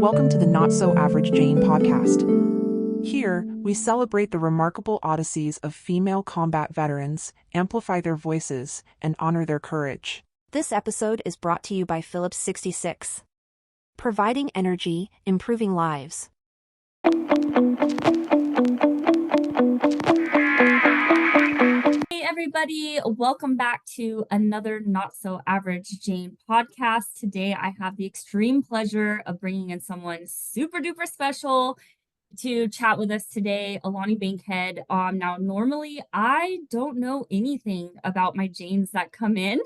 Welcome to the Not So Average Jane podcast. Here, we celebrate the remarkable odysseys of female combat veterans, amplify their voices, and honor their courage. This episode is brought to you by Philips 66. Providing energy, improving lives. Hey everybody, welcome back to another Not So Average Jane podcast. Today I have the extreme pleasure of bringing in someone super duper special to chat with us today, Alani Bankhead. Now normally I don't know anything about my Janes that come in,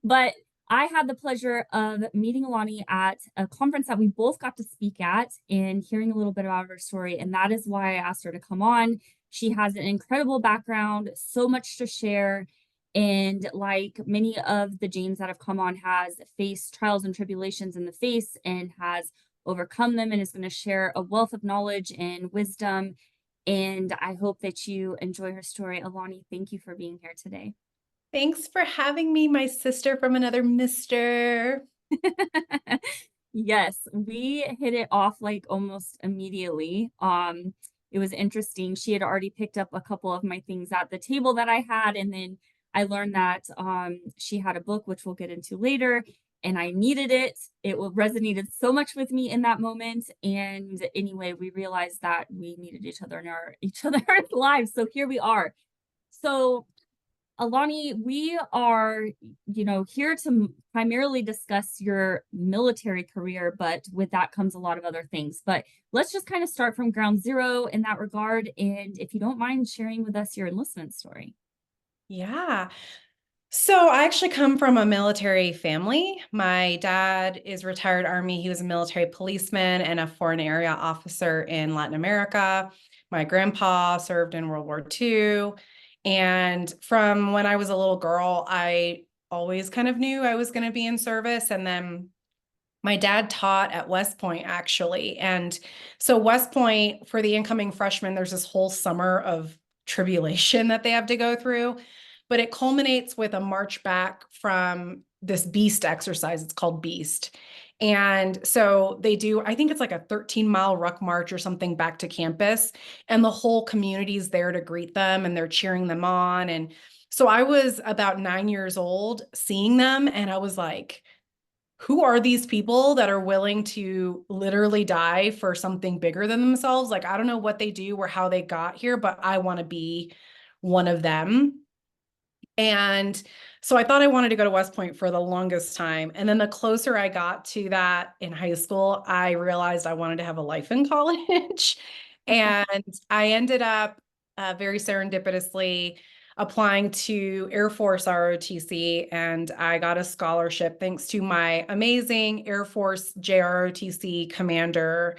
but I had the pleasure of meeting Alani at a conference that we both got to speak at and hearing a little bit about her story. And that is why I asked her to come on. She has an incredible background, so much to share. And like many of the Janes that have come on, has faced trials and tribulations in the face and has overcome them and is going to share a wealth of knowledge and wisdom. And I hope that you enjoy her story. Alani, thank you for being here today. Thanks for having me, my sister from another mister. Yes, we hit it off like almost immediately. It was interesting. She had already picked up a couple of my things at the table that I had, and then I learned that she had a book, which we'll get into later, and I needed it. It resonated so much with me in that moment. And anyway, we realized that we needed each other in our lives. So here we are. So Alani, we are, here to primarily discuss your military career, but with that comes a lot of other things. But let's just kind of start from ground zero in that regard. And if you don't mind sharing with us your enlistment story. Yeah. So I actually come from a military family. My dad is retired Army. He was a military policeman and a foreign area officer in Latin America. My grandpa served in World War II. And from when I was a little girl, I always kind of knew I was going to be in service. And then my dad taught at West Point, actually. And so West Point, for the incoming freshmen, there's this whole summer of tribulation that they have to go through. But it culminates with a march back from this BEAST exercise. It's called BEAST. And so they do, I think it's like a 13-mile ruck march or something back to campus. And the whole community's there to greet them and they're cheering them on. And so I was about 9 years old seeing them. And I was like, who are these people that are willing to literally die for something bigger than themselves? Like, I don't know what they do or how they got here, but I want to be one of them. And so I thought I wanted to go to West Point for the longest time. And then the closer I got to that in high school, I realized I wanted to have a life in college. And I ended up very serendipitously applying to Air Force ROTC, and I got a scholarship thanks to my amazing Air Force JROTC commander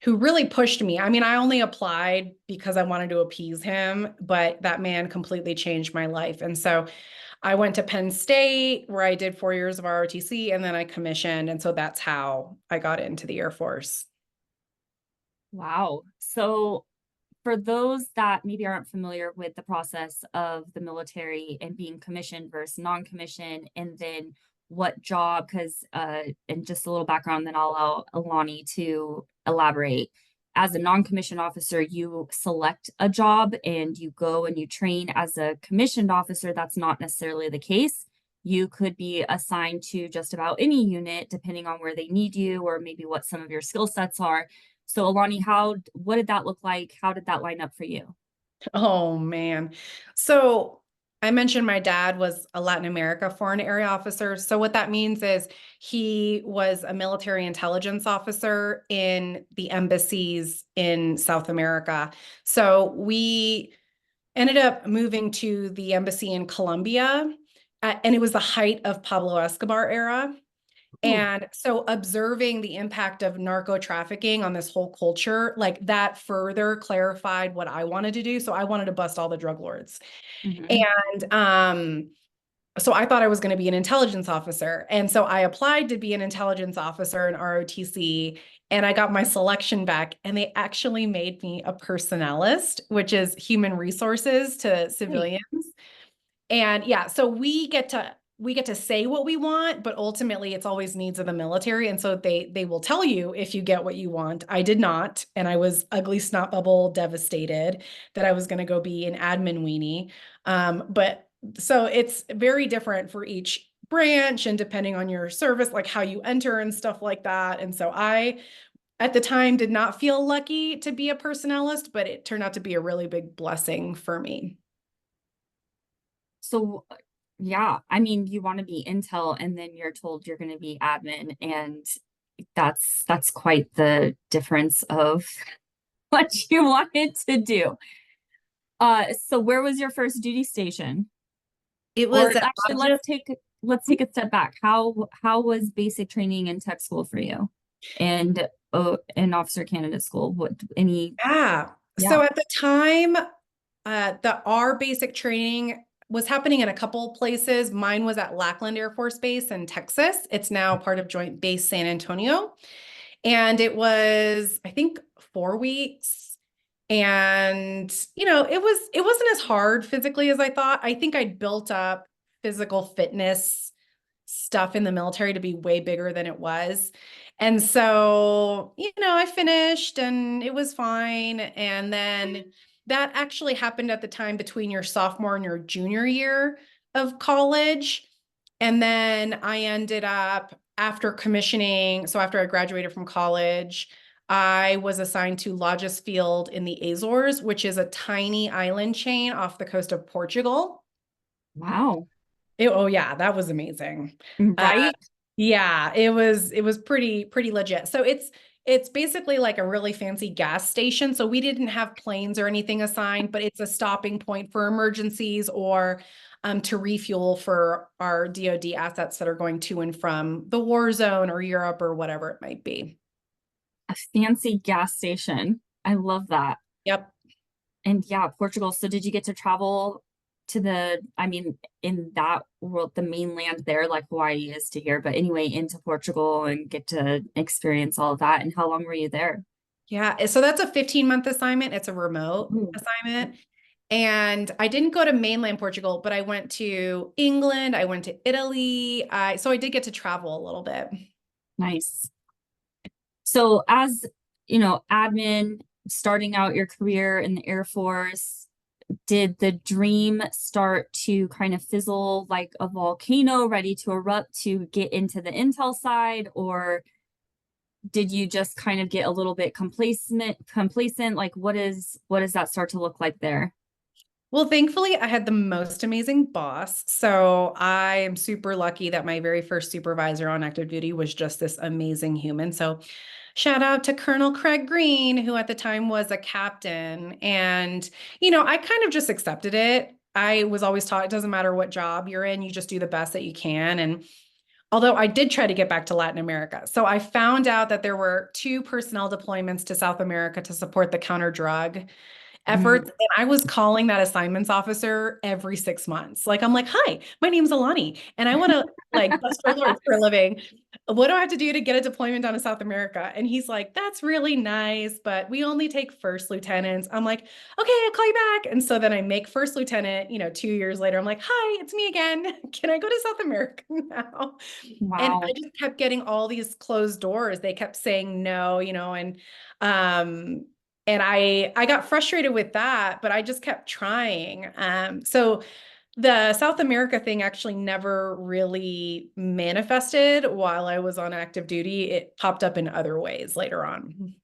who really pushed me. I mean, I only applied because I wanted to appease him, but that man completely changed my life. And so I went to Penn State where I did 4 years of ROTC and then I commissioned. And so that's how I got into the Air Force. Wow. So for those that maybe aren't familiar with the process of the military and being commissioned versus non-commissioned, and then what job, because and just a little background, then I'll allow Alani to elaborate. As a non-commissioned officer, you select a job and you go and you train. As a commissioned officer, that's not necessarily the case. You could be assigned to just about any unit depending on where they need you or maybe what some of your skill sets are. So Alani, what did that look like? How did that line up for you? Oh, man. So I mentioned my dad was a Latin America foreign area officer. So what that means is he was a military intelligence officer in the embassies in South America. So we ended up moving to the embassy in Colombia, and it was the height of Pablo Escobar era. And so observing the impact of narco trafficking on this whole culture, like that further clarified what I wanted to do. So I wanted to bust all the drug lords. And so I thought I was going to be an intelligence officer. And so I applied to be an intelligence officer in ROTC and I got my selection back and they actually made me a personnelist, which is human resources to civilians. And yeah, so we get to we get to say what we want, but ultimately it's always needs of the military. And so they will tell you if you get what you want. I did not. And I was ugly snot bubble devastated that I was going to go be an admin weenie. But so it's very different for each branch and depending on your service, like how you enter and stuff like that. And so I, at the time, did not feel lucky to be a personnelist, but it turned out to be a really big blessing for me. So yeah, I mean, you want to be intel and then you're told you're going to be admin, and that's quite the difference of what you wanted to do. So where was your first duty station? It Or was actually, let's take a step back. How was basic training in tech school for you? And in officer candidate school? What any yeah. yeah. So at the time, our basic training was happening in a couple places. Mine was at Lackland Air Force Base in Texas. It's now part of Joint Base San Antonio. And it was, I think, 4 weeks. And, it wasn't as hard physically as I thought. I think I'd built up physical fitness stuff in the military to be way bigger than it was. And so, I finished and it was fine. And then that actually happened at the time between your sophomore and your junior year of college. And then I ended up after commissioning. So after I graduated from college, I was assigned to Lodges Field in the Azores, which is a tiny island chain off the coast of Portugal. Wow. Oh yeah, that was amazing. Right? Yeah, it was pretty legit. So it's basically like a really fancy gas station. So we didn't have planes or anything assigned, but it's a stopping point for emergencies or to refuel for our DoD assets that are going to and from the war zone or Europe or whatever it might be. A fancy gas station. I love that. Yep. And yeah, Portugal. So did you get to travel to I mean, in that world, the mainland there, like Hawaii is to here, but anyway, into Portugal and get to experience all of that? And how long were you there? Yeah, so that's a 15-month assignment. It's a remote Ooh, assignment. And I didn't go to mainland Portugal, but I went to England, I went to Italy. So I did get to travel a little bit. nice. So as, admin, starting out your career in the Air Force, did the dream start to kind of fizzle like a volcano ready to erupt to get into the intel side, or did you just kind of get a little bit complacent? Like what does that start to look like there? Well, thankfully, I had the most amazing boss. So I am super lucky that my very first supervisor on active duty was just this amazing human. So shout out to Colonel Craig Green, who at the time was a captain. And, I kind of just accepted it. I was always taught it doesn't matter what job you're in, you just do the best that you can. And although I did try to get back to Latin America. So I found out that there were 2 personnel deployments to South America to support the counter drug Mm, efforts. And I was calling that assignments officer every 6 months. Like, I'm like, hi, my name's Alani, and I want to like bust for Lord for a living. What do I have to do to get a deployment down to South America? And he's like, that's really nice, but we only take first lieutenants. I'm like, okay, I'll call you back. And so then I make first lieutenant, 2 years later, I'm like, hi, it's me again. Can I go to South America now? And I wow. just kept getting all these closed doors. They kept saying no, um, and I got frustrated with that, but I just kept trying. So the South America thing actually never really manifested while I was on active duty. It popped up in other ways later on.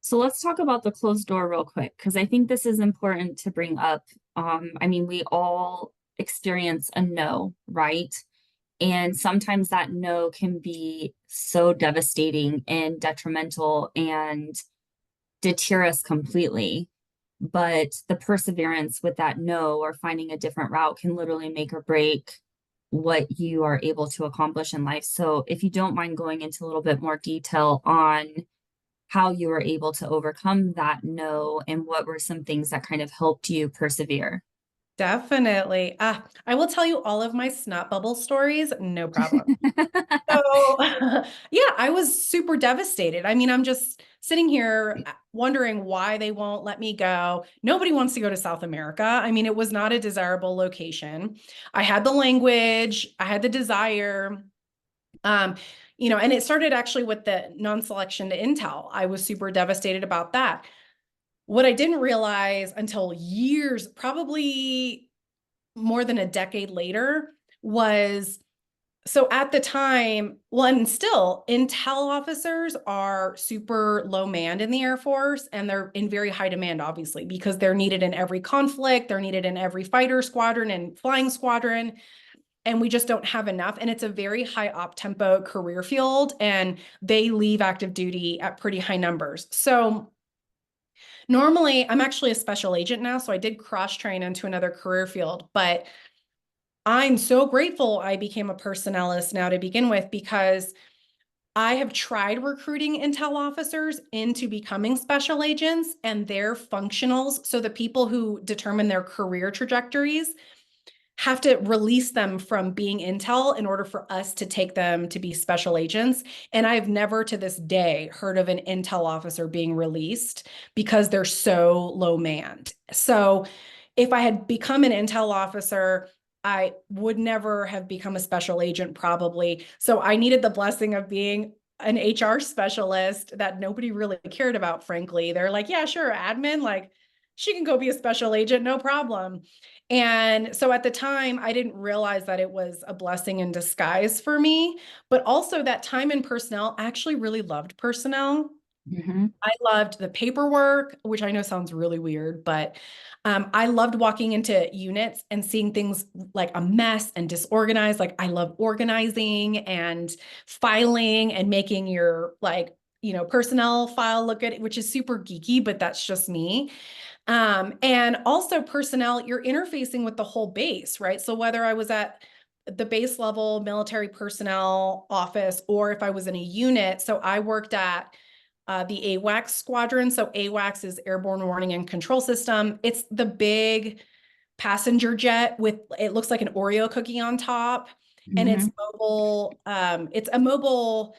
So let's talk about the closed door real quick, because I think this is important to bring up. I mean, we all experience a no, right? And sometimes that no can be so devastating and detrimental and deter us completely. But the perseverance with that no or finding a different route can literally make or break what you are able to accomplish in life. So if you don't mind going into a little bit more detail on how you were able to overcome that no and what were some things that kind of helped you persevere. Definitely. I will tell you all of my snot bubble stories, no problem. So, yeah, I was super devastated. I mean, I'm just sitting here wondering why they won't let me go. Nobody wants to go to South America. I mean, it was not a desirable location. I had the language, I had the desire. Um, and it started actually with the non-selection to Intel. I was super devastated about that. What I didn't realize until years, probably more than a decade later, was so at the time, well, and still, intel officers are super low manned in the Air Force, and they're in very high demand, obviously, because they're needed in every conflict, they're needed in every fighter squadron and flying squadron, and we just don't have enough. And it's a very high op tempo career field, and they leave active duty at pretty high numbers. So normally, I'm actually a special agent now, so I did cross train into another career field, but I'm so grateful I became a personnelist now to begin with, because I have tried recruiting intel officers into becoming special agents, and their functionals, so the people who determine their career trajectories, have to release them from being intel in order for us to take them to be special agents. And I've never to this day heard of an intel officer being released because they're so low manned. So if I had become an intel officer, I would never have become a special agent, probably. So I needed the blessing of being an HR specialist that nobody really cared about, frankly. They're like, yeah, sure, admin, like she can go be a special agent, no problem. And so at the time, I didn't realize that it was a blessing in disguise for me, but also that time in personnel, I actually really loved personnel. Mm-hmm. I loved the paperwork, which I know sounds really weird, but I loved walking into units and seeing things like a mess and disorganized. Like I love organizing and filing and making your personnel file look good, which is super geeky, but that's just me. And also personnel, you're interfacing with the whole base, right? So whether I was at the base level military personnel office or if I was in a unit, so I worked at the AWACS squadron. So AWACS is Airborne Warning and Control System. It's the big passenger jet with, it looks like an Oreo cookie on top, and Mm-hmm. it's mobile. It's a mobile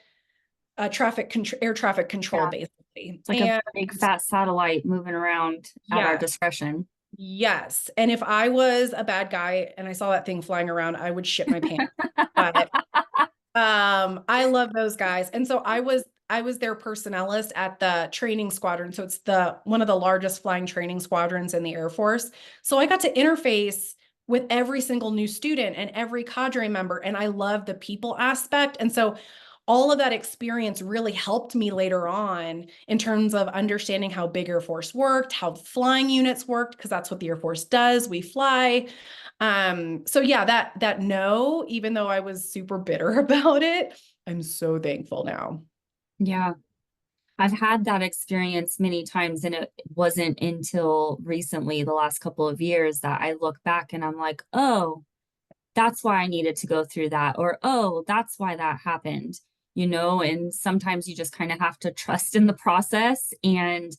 air traffic control, Yeah. basically. It's like a And big fat satellite moving around at our yeah, discretion. yes. And if I was a bad guy and I saw that thing flying around, I would shit my pants. But I love those guys. And so I was their personnelist at the training squadron. So it's the one of the largest flying training squadrons in the Air Force. So I got to interface with every single new student and every cadre member, and I love the people aspect. And so all of that experience really helped me later on in terms of understanding how big Air Force worked, how flying units worked, because that's what the Air Force does. We fly. So yeah, that no, even though I was super bitter about it, I'm so thankful now. Yeah. I've had that experience many times, and it wasn't until recently, the last couple of years, that I look back and I'm like, oh, that's why I needed to go through that, or oh, that's why that happened, and sometimes you just kind of have to trust in the process and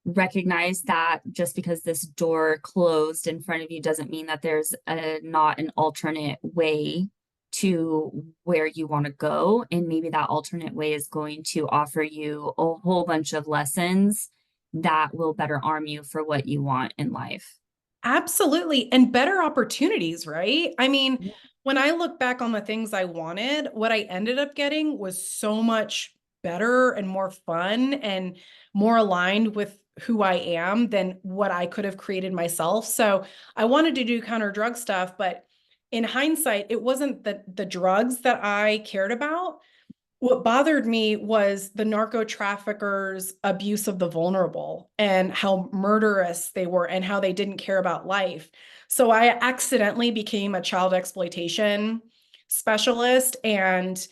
recognize that just because this door closed in front of you doesn't mean that there's not an alternate way to where you want to go. And maybe that alternate way is going to offer you a whole bunch of lessons that will better arm you for what you want in life. Absolutely. And better opportunities, right? I mean, when I look back on the things I wanted, what I ended up getting was so much better and more fun and more aligned with who I am than what I could have created myself. So I wanted to do counter drug stuff, but in hindsight, it wasn't the drugs that I cared about. What bothered me was the narco traffickers' abuse of the vulnerable and how murderous they were and how they didn't care about life. So I accidentally became a child exploitation specialist. And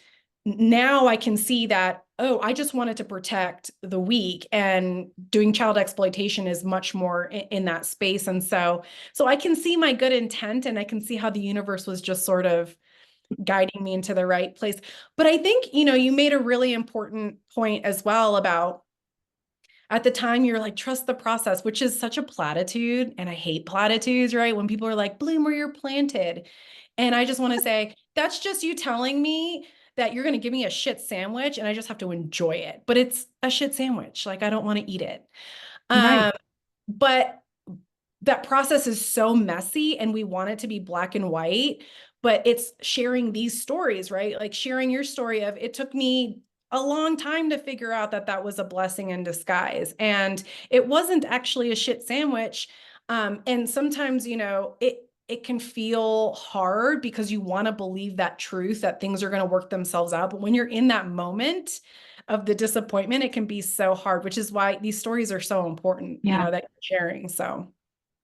now I can see that, oh, I just wanted to protect the weak, and doing child exploitation is much more in that space. And so I can see my good intent, and I can see how the universe was just sort of guiding me into the right place. But I think, you made a really important point as well about At the time, you're like, trust the process, which is such a platitude. And I hate platitudes, right? When people are like, bloom where you're planted. And I just want to say, that's just you telling me that you're going to give me a shit sandwich and I just have to enjoy it. But it's a shit sandwich. Like, I don't want to eat it. Right. But that process is so messy and we want it to be black and white, but it's sharing these stories, right? Like sharing your story of it took me a long time to figure out that that was a blessing in disguise. And it wasn't actually a shit sandwich. And sometimes, it can feel hard because you want to believe that truth that things are going to work themselves out. But when you're in that moment of the disappointment, it can be so hard, which is why these stories are so important, Yeah. that you're sharing. So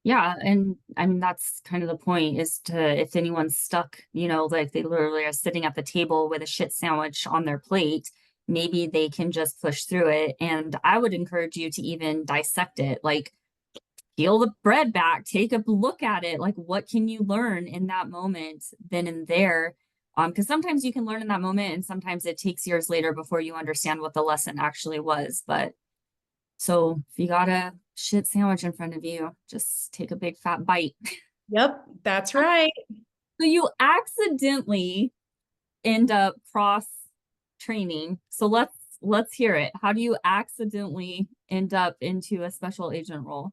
Yeah, and I mean that's kind of the point is to if anyone's stuck, like they literally are sitting at the table with a shit sandwich on their plate, maybe they can just push through it. And I would encourage you to even dissect it, like peel the bread back, take a look at it, like what can you learn in that moment then and there? Because sometimes you can learn in that moment and sometimes it takes years later before you understand what the lesson actually was. But so if you got a shit sandwich in front of you, just take a big fat bite. yep, that's right. So you accidentally end up cross training. So let's hear it. How do you accidentally end up into a special agent role?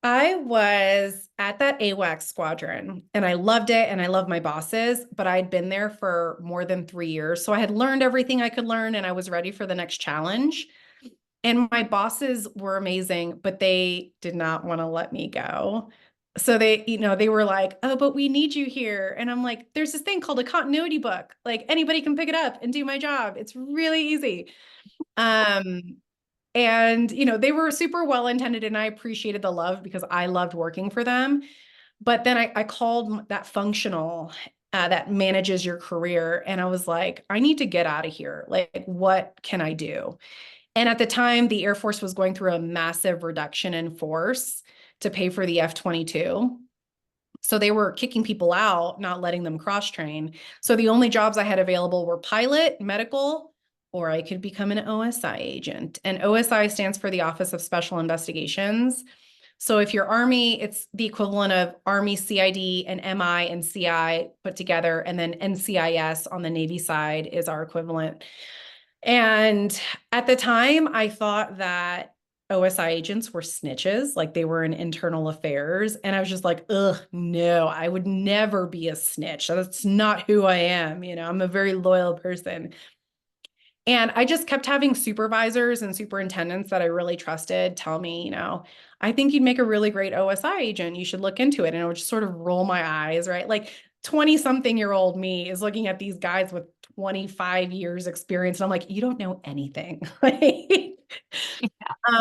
I was at that AWACS squadron and I loved it and I love my bosses, but I'd been there for more than 3 years. So I had learned everything I could learn and I was ready for the next challenge. And my bosses were amazing, but they did not want to let me go. So they were like, "Oh, but we need you here." And I'm like, "There's this thing called a continuity book. Like anybody can pick it up and do my job. It's really easy." Um, and they were super well intended and I appreciated the love because I loved working for them. But then I called that functional that manages your career and I was like, I need to get out of here. Like, what can I do? And at the time, the Air Force was going through a massive reduction in force to pay for the F-22. So they were kicking people out, not letting them cross train. So the only jobs I had available were pilot, medical, or I could become an OSI agent. And OSI stands for the Office of Special Investigations. So if you're Army, it's the equivalent of Army CID and MI and CI put together. And then NCIS on the Navy side is our equivalent. And at the time, I thought that OSI agents were snitches, like they were in internal affairs. And I was just like, ugh, no, I would never be a snitch. That's not who I am. I'm a very loyal person. And I just kept having supervisors and superintendents that I really trusted tell me, I think you'd make a really great OSI agent. You should look into it. And I would just sort of roll my eyes, right? Like 20-something-year-old me is looking at these guys with 25 years experience. And I'm like, you don't know anything.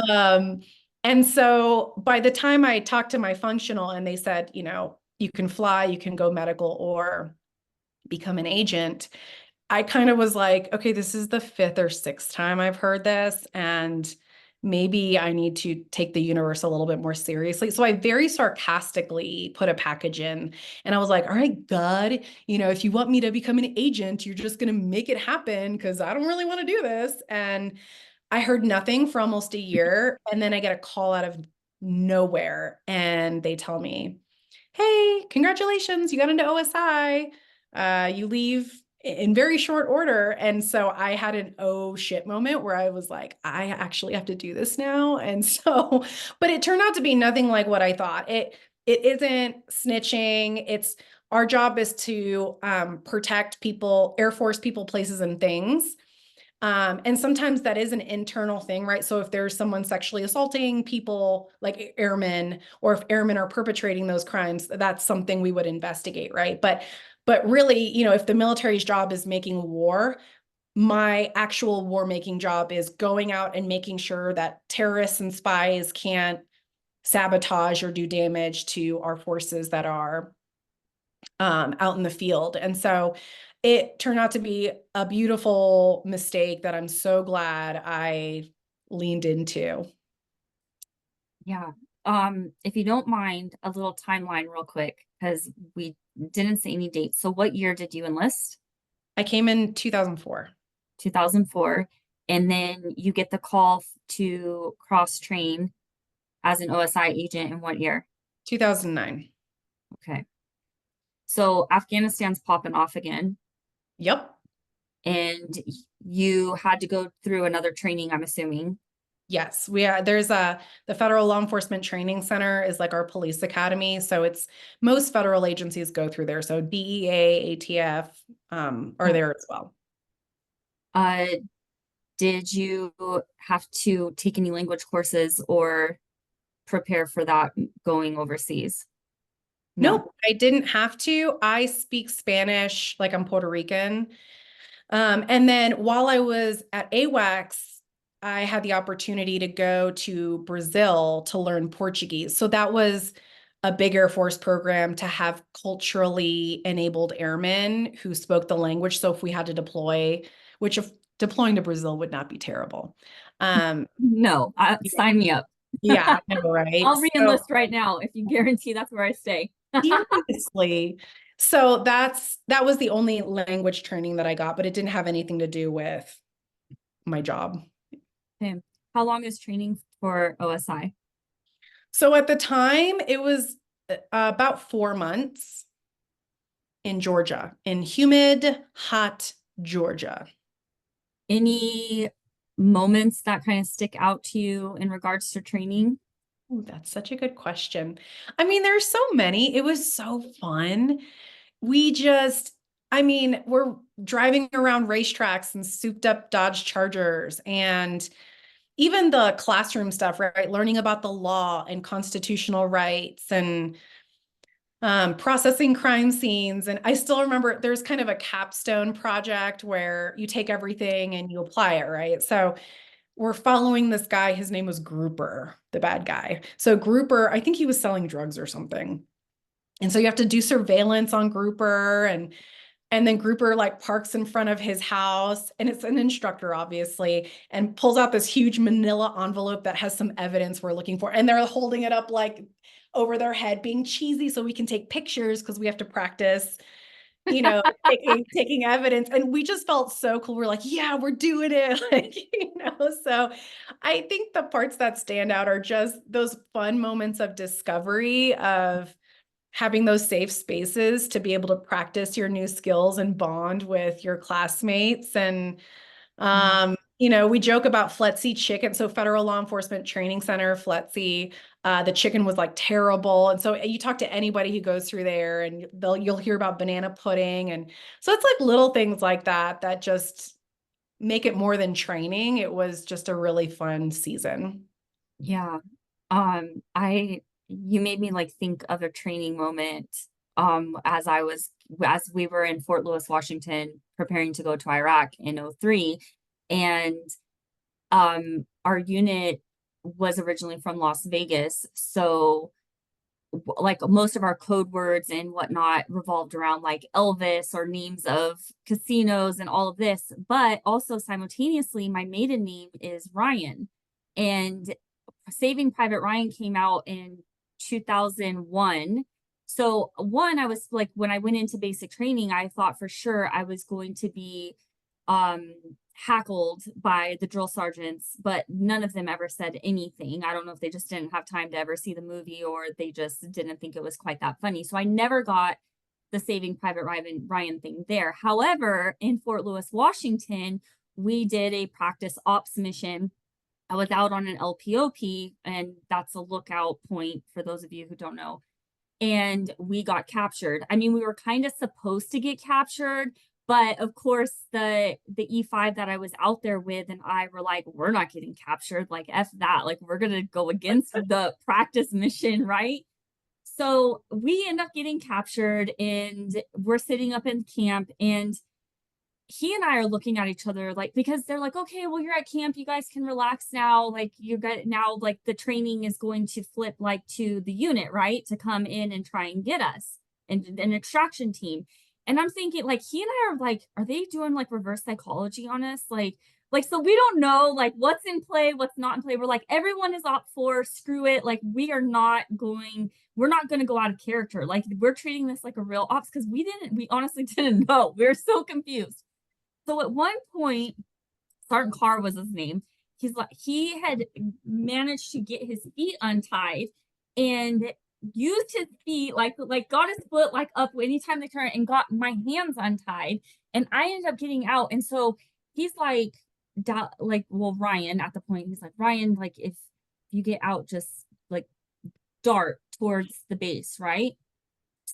Um, and so by the time I talked to my functional and they said, you can fly, you can go medical or become an agent, I kind of was like, okay, this is the fifth or sixth time I've heard this, and maybe I need to take the universe a little bit more seriously. So I very sarcastically put a package in, and I was like, all right, God, if you want me to become an agent, you're just going to make it happen because I don't really want to do this. And I heard nothing for almost a year, and then I get a call out of nowhere, and they tell me, hey, congratulations, you got into OSI. You leave in very short order. And so I had an oh shit moment where I was like, I actually have to do this now. And so, but it turned out to be nothing like what I thought. It isn't snitching. It's our job is to protect people, Air Force people, places, and things. And sometimes that is an internal thing, right? So if there's someone sexually assaulting people like airmen, or if airmen are perpetrating those crimes, that's something we would investigate, right? But really, if the military's job is making war, my actual war making job is going out and making sure that terrorists and spies can't sabotage or do damage to our forces that are out in the field. And so it turned out to be a beautiful mistake that I'm so glad I leaned into. Yeah. If you don't mind, a little timeline real quick, because we didn't say any dates. So what year did you enlist? I came in 2004. 2004. and then you get the call to cross train as an OSI agent in what year? 2009. Okay. So Afghanistan's popping off again, Yep. and you had to go through another training, I'm assuming. Yes, there's the Federal Law Enforcement Training Center is like our police academy. So it's most federal agencies go through there. So DEA, ATF are there as well. Uh, did you have to take any language courses or prepare for that going overseas? No. Nope, I didn't have to. I speak Spanish, like I'm Puerto Rican. And then while I was at AWACS, I had the opportunity to go to Brazil to learn Portuguese. So that was a big Air Force program to have culturally enabled airmen who spoke the language. So if we had to deploy, which if deploying to Brazil would not be terrible. No, sign me up. Yeah, I know, right? I'll re-enlist right now if you guarantee that's where I stay. Seriously. So that was the only language training that I got, but it didn't have anything to do with my job. Okay. How long is training for OSI? So at the time, it was about 4 months in Georgia, in humid, hot Georgia. Any moments that kind of stick out to you in regards to training? Ooh, that's such a good question. I mean, there's so many. It was so fun. We're driving around racetracks and souped up Dodge Chargers and even the classroom stuff, right? Learning about the law and constitutional rights and processing crime scenes. And I still remember there's kind of a capstone project where you take everything and you apply it, right? So we're following this guy. His name was Grouper, the bad guy. So Grouper, I think he was selling drugs or something. And so you have to do surveillance on Grouper and then Grouper like parks in front of his house and it's an instructor obviously and pulls out this huge manila envelope that has some evidence we're looking for. And they're holding it up like over their head being cheesy so we can take pictures because we have to practice, taking evidence. And we just felt so cool. We're like, yeah, we're doing it. So I think the parts that stand out are just those fun moments of discovery of having those safe spaces to be able to practice your new skills and bond with your classmates. And, we joke about FLETC chicken. So Federal Law Enforcement Training Center, FLETC, the chicken was like terrible. And so you talk to anybody who goes through there and you'll hear about banana pudding. And so it's like little things like that just make it more than training. It was just a really fun season. Yeah. You made me like think of a training moment as we were in Fort Lewis, Washington, preparing to go to Iraq in 2003. And our unit was originally from Las Vegas. So like most of our code words and whatnot revolved around like Elvis or names of casinos and all of this. But also simultaneously, my maiden name is Ryan. And Saving Private Ryan came out in 2001. So I was like, when I went into basic training, I thought for sure I was going to be hackled by the drill sergeants, but none of them ever said anything. I don't know if they just didn't have time to ever see the movie or they just didn't think it was quite that funny. So I never got the Saving Private Ryan thing there. However, in Fort Lewis, Washington, we did a practice ops mission. I was out on an LPOP, and that's a lookout point for those of you who don't know. And we got captured. I mean, we were kind of supposed to get captured, but of course, the E5 that I was out there with and I were like, we're not getting captured. Like, F that. Like, we're going to go against the practice mission, right? So we end up getting captured and we're sitting up in camp and he and I are looking at each other like, because they're like, okay, well, you're at camp. You guys can relax now. Like you got now, like the training is going to flip like to the unit, right? To come in and try and get us and an extraction team. And I'm thinking like, he and I are like, are they doing like reverse psychology on us? So we don't know like what's in play, what's not in play. We're like, everyone is op for screw it. Like we're not going to go out of character. Like we're treating this like a real ops because we honestly didn't know. We were so confused. So at one point, Sergeant Carr was his name. He's like, he had managed to get his feet untied and used his feet like got his foot like up anytime they turn and got my hands untied, and I ended up getting out. And so he's like, well, Ryan, at the point, he's like, Ryan, like, if you get out, just like dart towards the base, right?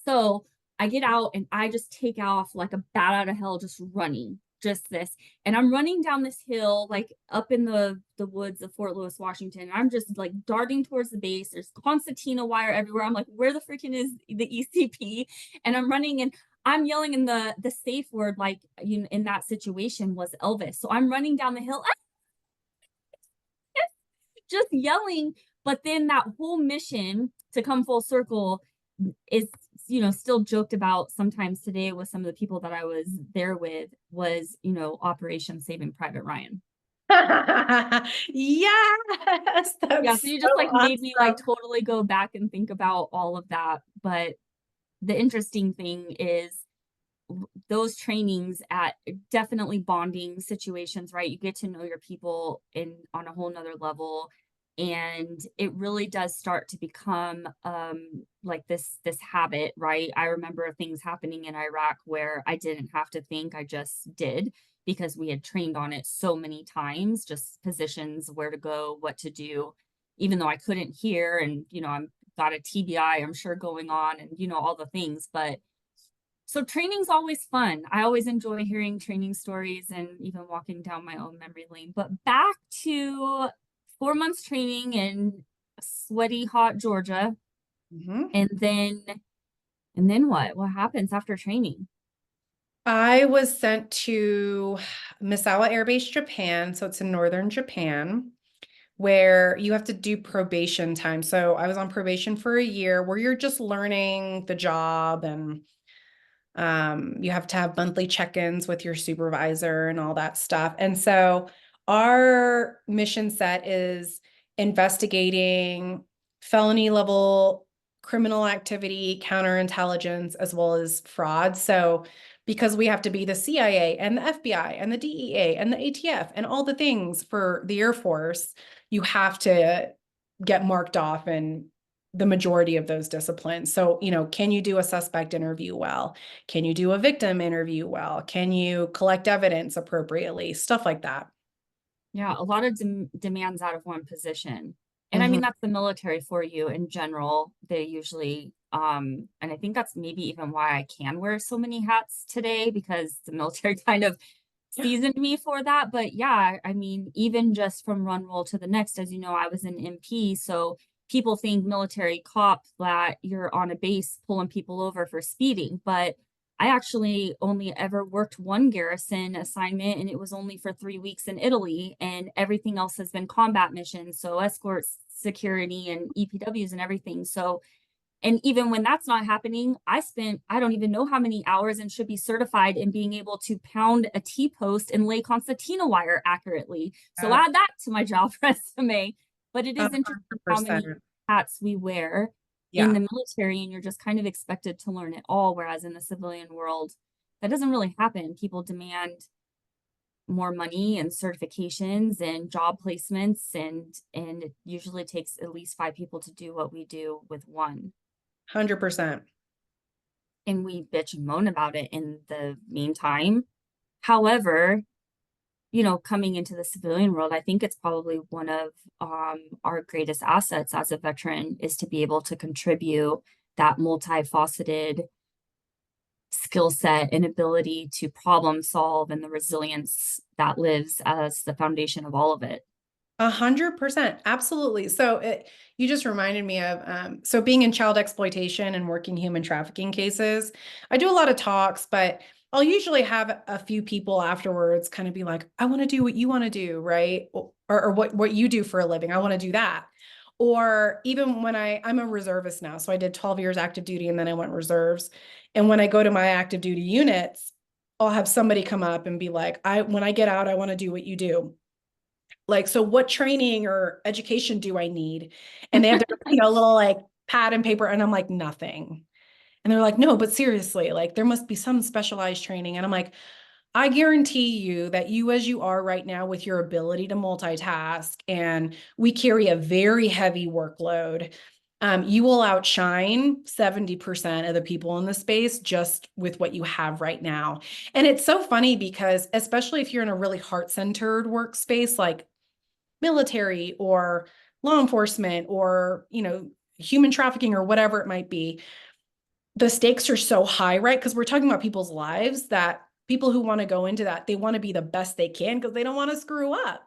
So I get out and I just take off like a bat out of hell, just running, just this. And I'm running down this hill, like up in the woods of Fort Lewis, Washington. And I'm just like darting towards the base. There's concertina wire everywhere. I'm like, where the freaking is the ECP? And I'm running and I'm yelling, in the safe word, like, you know, in that situation was Elvis. So I'm running down the hill, just yelling. But then that whole mission, to come full circle, is, you know, still joked about sometimes today with some of the people that I was there with, was, you know, Operation Saving Private Ryan. Yes, Yeah, that's so you so just like made me like awesome. totally go back and think about all of that. But the interesting thing is those trainings at definitely bonding situations, right? You get to know your people in on a whole nother level. And it really does start to become like this habit, right? I remember things happening in Iraq where I didn't have to think, I just did, because we had trained on it so many times, just positions, where to go, what to do, even though I couldn't hear. And, you know, I'm got a TBI, I'm sure, going on, and, you know, all the things. But so training's always fun. I always enjoy hearing training stories and even walking down my own memory lane. But back to 4 months training in sweaty, hot Georgia. Mhm. And then what? What happens after training? I was sent to Misawa Air Base, Japan. So it's in northern Japan, where you have to do probation time. So I was on probation for a year where you're just learning the job, and you have to have monthly check-ins with your supervisor and all that stuff. And so our mission set is investigating felony level criminal activity, counterintelligence, as well as fraud. So because we have to be the CIA and the FBI and the DEA and the ATF and all the things for the Air Force, you have to get marked off in the majority of those disciplines. So, you know, can you do a suspect interview well? Can you do a victim interview well? Can you collect evidence appropriately? Stuff like that. Yeah, a lot of demands out of one position. And I Mhm. mean, that's the military for you in general. They usually, and I think that's maybe even why I can wear so many hats today, because the military kind of Yeah. seasoned me for that. But yeah, I mean, even just from one role to the next, as you know, I was an MP. So people think military cop, that you're on a base pulling people over for speeding. But I actually only ever worked one garrison assignment, and it was only for 3 weeks in Italy. And everything else has been combat missions. So escorts, security, and EPWs and everything. So, and even when that's not happening, I spent, I don't even know how many hours, and should be certified in being able to pound a T post and lay concertina wire accurately. So Yeah. add that to my job resume. But it is interesting how many 100%. hats we wear in Yeah. the military, and you're just kind of expected to learn it all. Whereas in the civilian world, that doesn't really happen. People demand more money and certifications and job placements, and it usually takes at least 5 people to do what we do with one. 100%. And we bitch and moan about it in the meantime. However, you know, coming into the civilian world, I think it's probably one of our greatest assets as a veteran, is to be able to contribute that multifaceted skill set and ability to problem solve, and the resilience that lives as the foundation of all of it. 100%. Absolutely. So you just reminded me of, so being in child exploitation and working human trafficking cases, I do a lot of talks, but I'll usually have a few people afterwards kind of be like, I want to do what you want to do, right? Or what you do for a living. I want to do that. Or even when I'm a reservist now. So I did 12 years active duty and then I went reserves. And when I go to my active duty units, I'll have somebody come up and be like, when I get out, I want to do what you do. Like, so what training or education do I need? And they have their, little like pad and paper, and I'm like, nothing. And they're like, no, but seriously, like there must be some specialized training. And I'm like, I guarantee you that you, as you are right now, with your ability to multitask, and we carry a very heavy workload, you will outshine 70% of the people in the space just with what you have right now. And it's so funny because, especially if you're in a really heart-centered workspace like military or law enforcement or, human trafficking or whatever it might be, the stakes are so high, right? Because we're talking about people's lives, that people who want to go into that, they want to be the best they can because they don't want to screw up.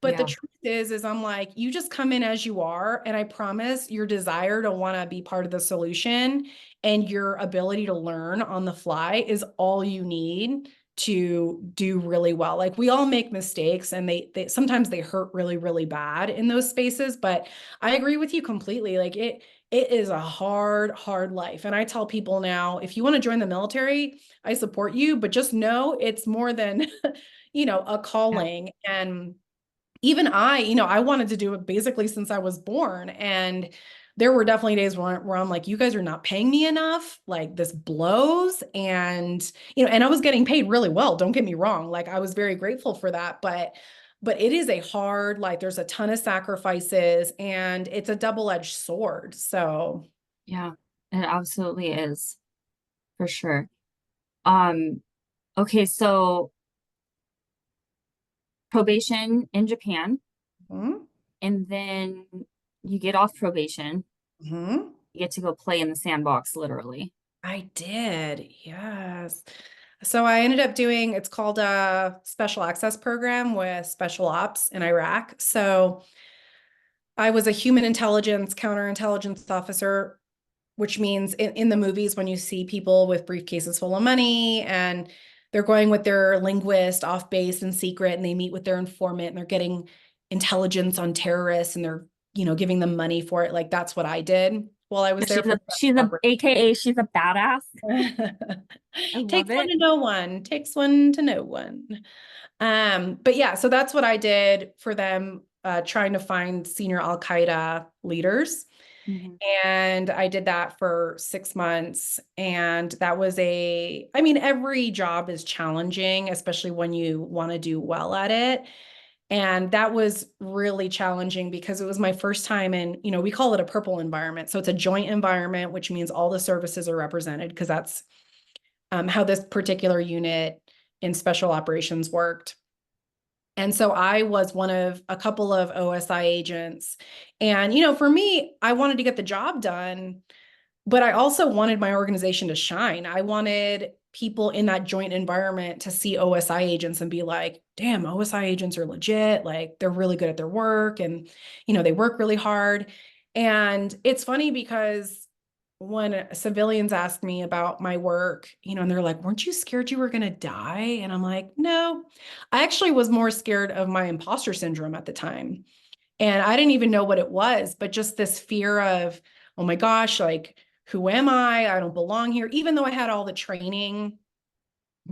But the Yeah. truth is I'm like, you just come in as you are. And I promise your desire to want to be part of the solution and your ability to learn on the fly is all you need to do really well. Like, we all make mistakes, and they sometimes they hurt really, really bad in those spaces. But I agree with you completely. Like, it is a hard, hard life. And I tell people now, if you want to join the military, I support you, but just know it's more than, a Yeah. calling. And even I wanted to do it basically since I was born. And there were definitely days where I'm like, you guys are not paying me enough. Like, this blows. And, and I was getting paid really well. Don't get me wrong. Like, I was very grateful for that. But it is a hard, like, there's a ton of sacrifices, and it's a double-edged sword. So, Yeah. It absolutely is, for sure. Um, okay, so probation in Japan, mhm, and then you get off probation, mhm. you get to go play in the sandbox, literally. I did. Yes. So I ended up doing, it's called a special access program with special ops in Iraq. So I was a human intelligence counterintelligence officer, which means in the movies, when you see people with briefcases full of money and they're going with their linguist off base in secret, and they meet with their informant and they're getting intelligence on terrorists, and they're, giving them money for it. Like, that's what I did while I was there for She's a AKA she's a badass. I love Takes one it. to know one. Takes one to know one. But yeah, so that's what I did for them, trying to find senior Al Qaeda leaders. Mhm. And I did that for 6 months. And that was I mean, every job is challenging, especially when you want to do well at it. And that was really challenging because it was my first time in, we call it a purple environment. So it's a joint environment, which means all the services are represented, because that's how this particular unit in special operations worked. And so I was one of a couple of OSI agents. And, for me, I wanted to get the job done, but I also wanted my organization to shine. I wanted people in that joint environment to see OSI agents and be like, damn, OSI agents are legit. Like, they're really good at their work, and, they work really hard. And it's funny because when civilians asked me about my work, and they're like, weren't you scared you were going to die? And I'm like, no, I actually was more scared of my imposter syndrome at the time. And I didn't even know what it was, but just this fear of, oh my gosh, like, who am I? I don't belong here. Even though I had all the training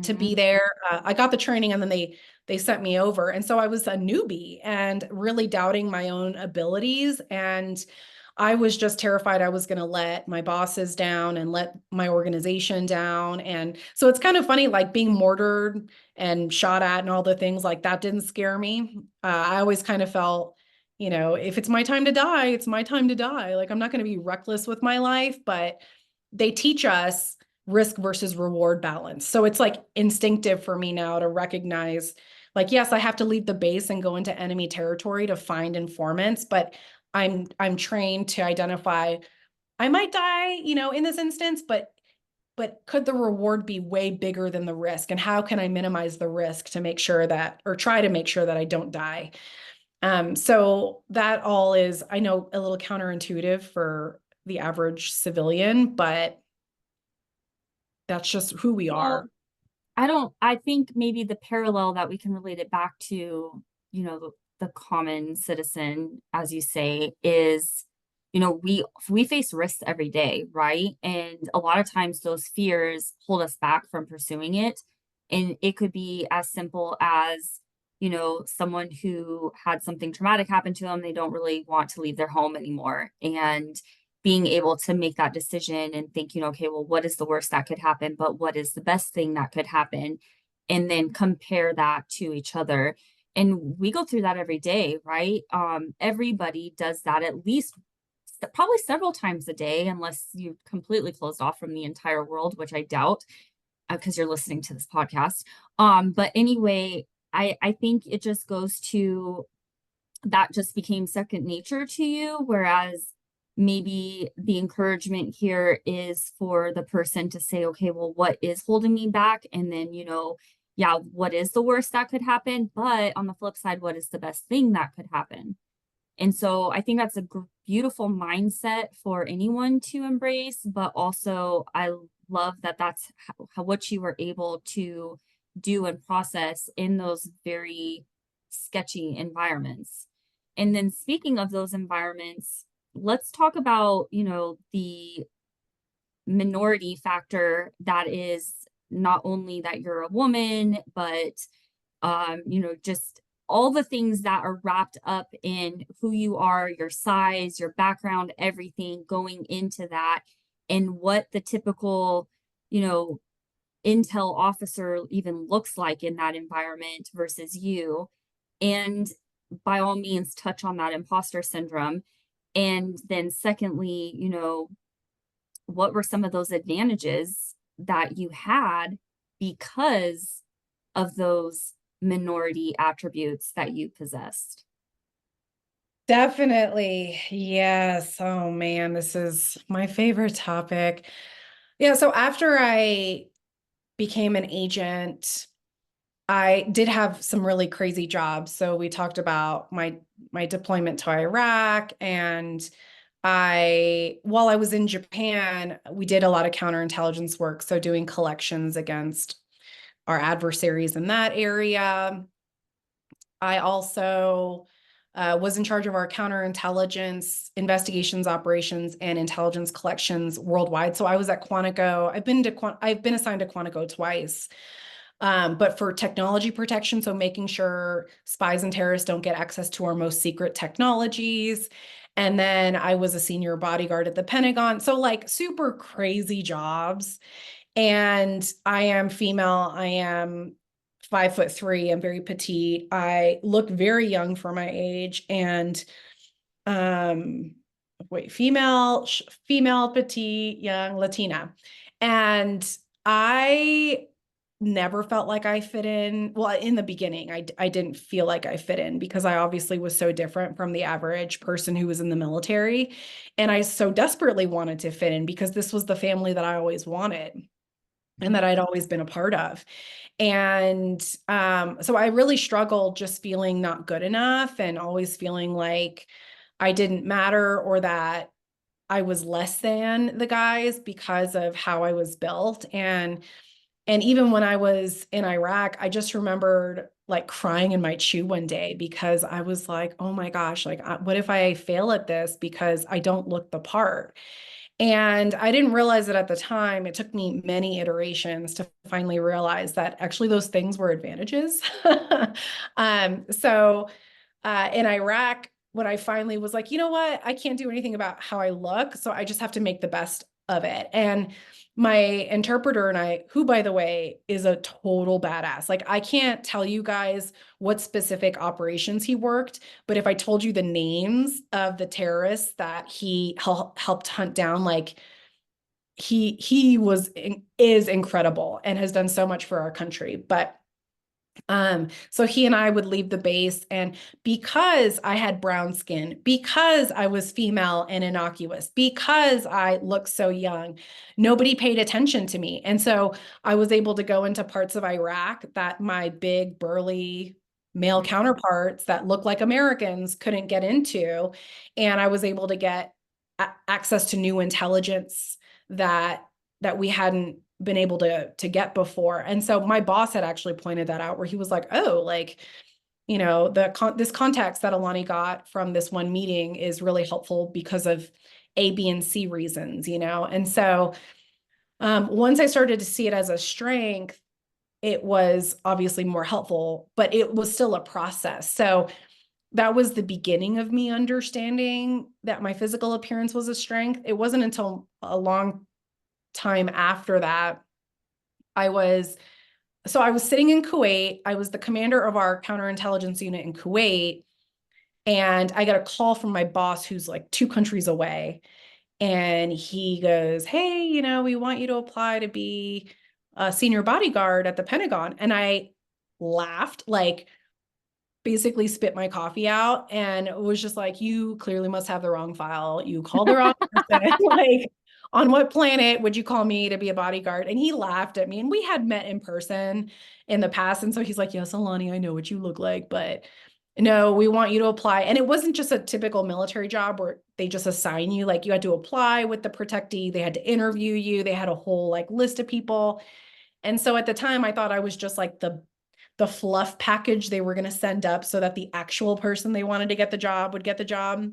to be Mhm. there, I got the training, and then they sent me over. And so I was a newbie and really doubting my own abilities. And I was just terrified I was going to let my bosses down and let my organization down. And so it's kind of funny, like, being mortared and shot at and all the things like that didn't scare me. I always kind of felt, if it's my time to die, it's my time to die. Like, I'm not going to be reckless with my life, but they teach us risk versus reward balance. So it's like instinctive for me now to recognize, like, yes, I have to leave the base and go into enemy territory to find informants, but I'm trained to identify, I might die, in this instance, but could the reward be way bigger than the risk? And how can I minimize the risk to make sure that, or try to make sure that I don't die? So that all is, I know, a little counterintuitive for the average civilian, but that's just who we are. Well, I think maybe the parallel that we can relate it back to, the common citizen, as you say, is, we face risks every day, right? And a lot of times those fears hold us back from pursuing it. And it could be as simple as, someone who had something traumatic happen to them, they don't really want to leave their home anymore. And being able to make that decision and thinking, okay, well, what is the worst that could happen? But what is the best thing that could happen? and then compare that to each other. And we go through that every day, right? Everybody does that at least probably several times a day, unless you completely closed off from the entire world, which I doubt, because you're listening to this podcast. But anyway, I think it just goes to that just became second nature to you, whereas maybe the encouragement here is for the person to say, okay, well, what is holding me back? And then, yeah, what is the worst that could happen? But on the flip side, what is the best thing that could happen? And so I think that's a beautiful mindset for anyone to embrace, but also I love that that's what you were able to do and process in those very sketchy environments. And then speaking of those environments, let's talk about, the minority factor that is not only that you're a woman, but just all the things that are wrapped up in who you are, your size, your background, everything going into that, and what the typical, intel officer even looks like in that environment versus you. And by all means, touch on that imposter syndrome. And then, secondly, what were some of those advantages that you had because of those minority attributes that you possessed? Definitely. Yes. Oh man, this is my favorite topic. Yeah, so after I became an agent, I did have some really crazy jobs. So we talked about my deployment to Iraq, and while I was in Japan, we did a lot of counterintelligence work, so doing collections against our adversaries in that area. I also was in charge of our counterintelligence investigations, operations, and intelligence collections worldwide. So I was at Quantico. I've been assigned to Quantico twice, but for technology protection, so making sure spies and terrorists don't get access to our most secret technologies. And then I was a senior bodyguard at the Pentagon. So like super crazy jobs. And I am female. I am 5'3". I'm very petite. I look very young for my age. And female, petite, young, Latina. And I never felt like I fit in. Well, in the beginning, I didn't feel like I fit in because I obviously was so different from the average person who was in the military. And I so desperately wanted to fit in because this was the family that I always wanted and that I'd always been a part of. And so I really struggled just feeling not good enough and always feeling like I didn't matter or that I was less than the guys because of how I was built. And even when I was in Iraq, I just remembered like crying in my chew one day because I was like, oh my gosh, like what if I fail at this because I don't look the part? And I didn't realize it at the time. It took me many iterations to finally realize that actually those things were advantages. So in Iraq, when I finally was like, you know what, I can't do anything about how I look, so I just have to make the best of it. And my interpreter and I, who by the way is a total badass, like I can't tell you guys what specific operations he worked, but if I told you the names of the terrorists that he helped hunt down, like he is incredible and has done so much for our country. But so he and I would leave the base, and because I had brown skin, because I was female and innocuous, because I looked so young, nobody paid attention to me. And so I was able to go into parts of Iraq that my big burly male counterparts that look like Americans couldn't get into. And I was able to get access to new intelligence that we hadn't been able to get before. And so my boss had actually pointed that out where he was like, oh, like, this context that Alani got from this one meeting is really helpful because of A, B, and C reasons, And so once I started to see it as a strength, it was obviously more helpful, but it was still a process. So that was the beginning of me understanding that my physical appearance was a strength. It wasn't until a long time after that I was so I was sitting in Kuwait. I was the commander of our counterintelligence unit in Kuwait. And I got a call from my boss who's like 2 countries away. And he goes, "Hey, we want you to apply to be a senior bodyguard at the Pentagon." And I laughed, like basically spit my coffee out, and it was just like, "You clearly must have the wrong file. You called the wrong person." Like, on what planet would you call me to be a bodyguard? And he laughed at me. And we had met in person in the past. And so he's like, "Yes, Alani, I know what you look like, but no, we want you to apply." And it wasn't just a typical military job where they just assign you, like you had to apply with the protectee, they had to interview you, they had a whole like list of people. And so at the time I thought I was just like the fluff package they were going to send up so that the actual person they wanted to get the job would get the job.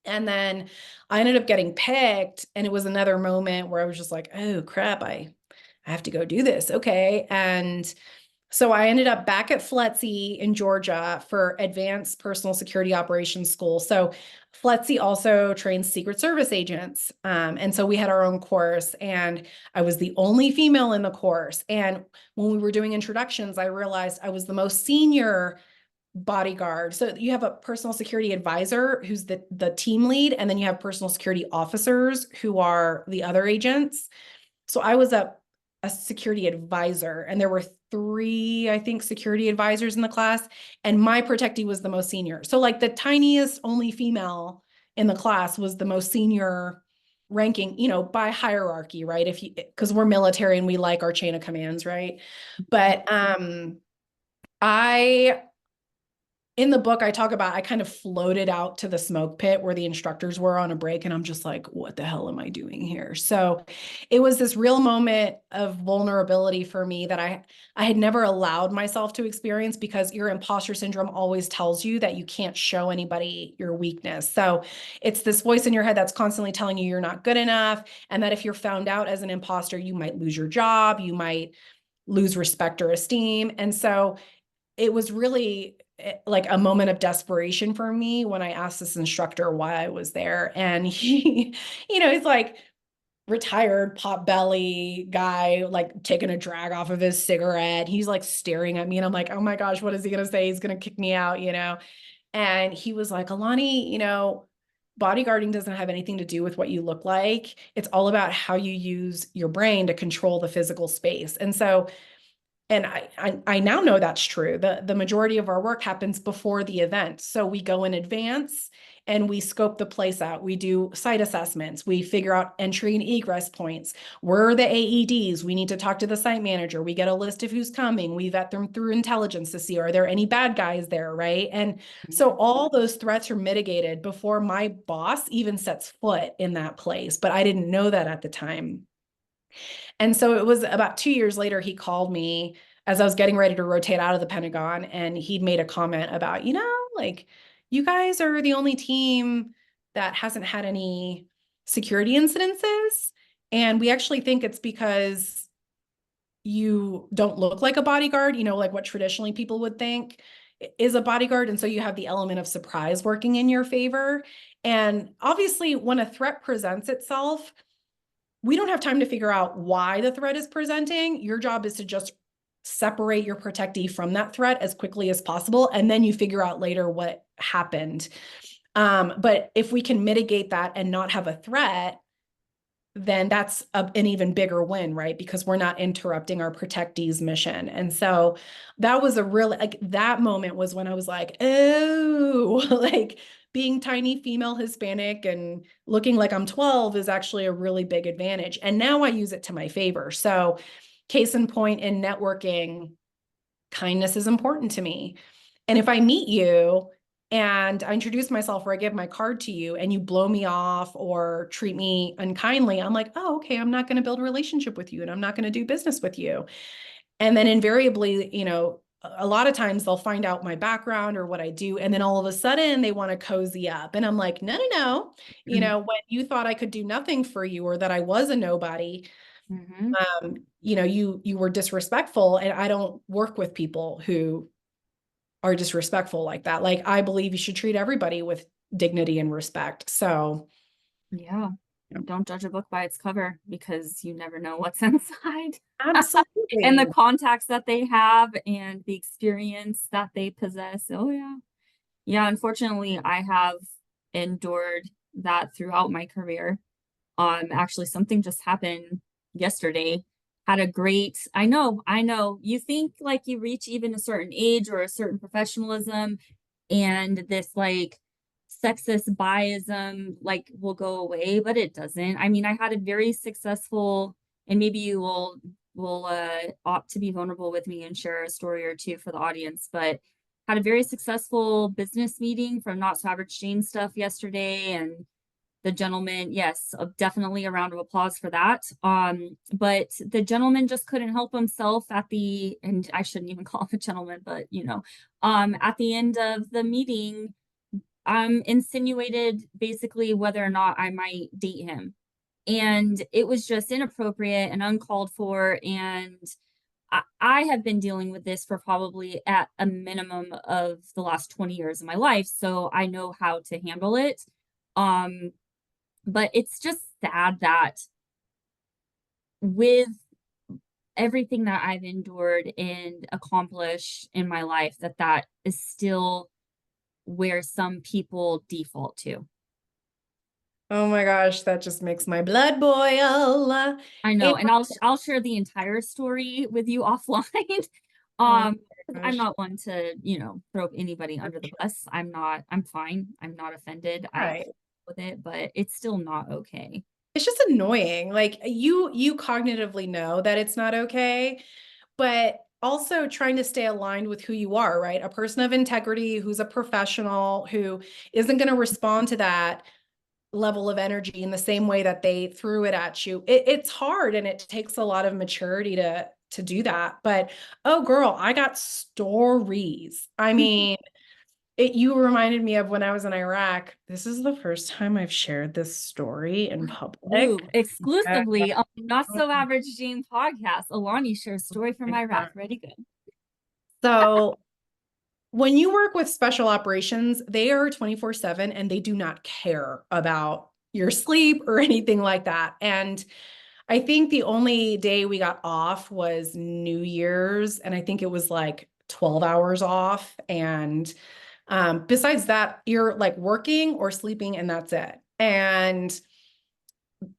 And then I ended up getting picked, and it was another moment where I was just like, "Oh crap, I have to go do this." Okay. And so I ended up back at FLETC in Georgia for Advanced Personal Security Operations School. So FLETC also trains Secret Service agents. And so we had our own course, and I was the only female in the course. And when we were doing introductions, I realized I was the most senior bodyguard. So you have a personal security advisor who's the team lead, and then you have personal security officers who are the other agents. So I was a security advisor, and there were 3, I think, security advisors in the class, and my protectee was the most senior. So like the tiniest only female in the class was the most senior ranking, by hierarchy, right? Because we're military and we like our chain of commands, right? But I in the book, I talk about, I kind of floated out to the smoke pit where the instructors were on a break. And I'm just like, what the hell am I doing here? So it was this real moment of vulnerability for me that I had never allowed myself to experience, because your imposter syndrome always tells you that you can't show anybody your weakness. So it's this voice in your head that's constantly telling you you're not good enough. And that if you're found out as an imposter, you might lose your job, you might lose respect or esteem. And so it was really like a moment of desperation for me when I asked this instructor why I was there. And he, he's like retired pot belly guy, like taking a drag off of his cigarette. He's like staring at me, and I'm like, "Oh my gosh, what is he going to say? He's going to kick me out." And he was like, "Alani, bodyguarding doesn't have anything to do with what you look like. It's all about how you use your brain to control the physical space." And so, and I now know that's true. The majority of our work happens before the event. So we go in advance and we scope the place out. We do site assessments. We figure out entry and egress points. Where are the AEDs? We need to talk to the site manager. We get a list of who's coming. We vet them through intelligence to see, are there any bad guys there, right? And so all those threats are mitigated before my boss even sets foot in that place. But I didn't know that at the time. And so it was about 2 years later, he called me as I was getting ready to rotate out of the Pentagon. And he'd made a comment about, like, you guys are the only team that hasn't had any security incidences. And we actually think it's because you don't look like a bodyguard, like what traditionally people would think is a bodyguard. And so you have the element of surprise working in your favor. And obviously, when a threat presents itself, we don't have time to figure out why the threat is presenting. Your job is to just separate your protectee from that threat as quickly as possible. And then you figure out later what happened. But if we can mitigate that and not have a threat, then that's an even bigger win, right? Because we're not interrupting our protectee's mission. And so that was that moment was when I was like, oh, like being tiny, female, Hispanic, and looking like I'm 12 is actually a really big advantage. And now I use it to my favor. So case in point, in networking, kindness is important to me. And if I meet you and I introduce myself or I give my card to you and you blow me off or treat me unkindly, I'm like, "Oh, okay, I'm not going to build a relationship with you and I'm not going to do business with you." And then invariably, a lot of times they'll find out my background or what I do. And then all of a sudden they want to cozy up. And I'm like, no, no, no. When you thought I could do nothing for you or that I was a nobody, you were disrespectful. And I don't work with people who are disrespectful like that. Like, I believe you should treat everybody with dignity and respect. So Yeah. Don't judge a book by its cover because you never know what's inside. And the Absolutely. contacts that they have and the experience that they possess. Oh yeah. Yeah, unfortunately, I have endured that throughout my career. Actually something just happened yesterday. Had a great, I know. You think like you reach even a certain age or a certain professionalism and this like sexist biasm like will go away, but it doesn't. I mean, I had a very successful, and maybe you will opt to be vulnerable with me and share a story or two for the audience, but had a very successful business meeting from Not So Average Jane stuff yesterday, and the gentleman, yes, definitely a round of applause for that. But the gentleman just couldn't help himself at the, and I shouldn't even call him a gentleman, but at the end of the meeting, insinuated basically whether or not I might date him. And it was just inappropriate and uncalled for. And I have been dealing with this for probably at a minimum of the last 20 years of my life. So I know how to handle it. Um, but it's just sad that with everything that I've endured and accomplished in my life, that is still where some people default to. Oh my gosh, that just makes my blood boil. I know, It, and I'll share the entire story with you offline. oh um my I'm gosh. not one to throw anybody under the bus. I'm fine, I'm not offended, I Right. with it, but it's still not okay. It's just annoying. Like you cognitively know that it's not okay, but also trying to stay aligned with who you are, right? A person of integrity who's a professional who isn't going to respond to that level of energy in the same way that they threw it at you. It's hard and it takes a lot of maturity to do that. But oh girl, I got stories. I mean, you reminded me of when I was in Iraq. This is the first time I've shared this story in public. Ooh, Uh, exclusively on Not So Average Jane podcast, Alani shares story from Iraq. Ready, good. So when you work with special operations, they are 24/7 and they do not care about your sleep or anything like that. And I think the only day we got off was New Year's, and I think it was like 12 hours off. And besides that, you're like working or sleeping, and that's it. And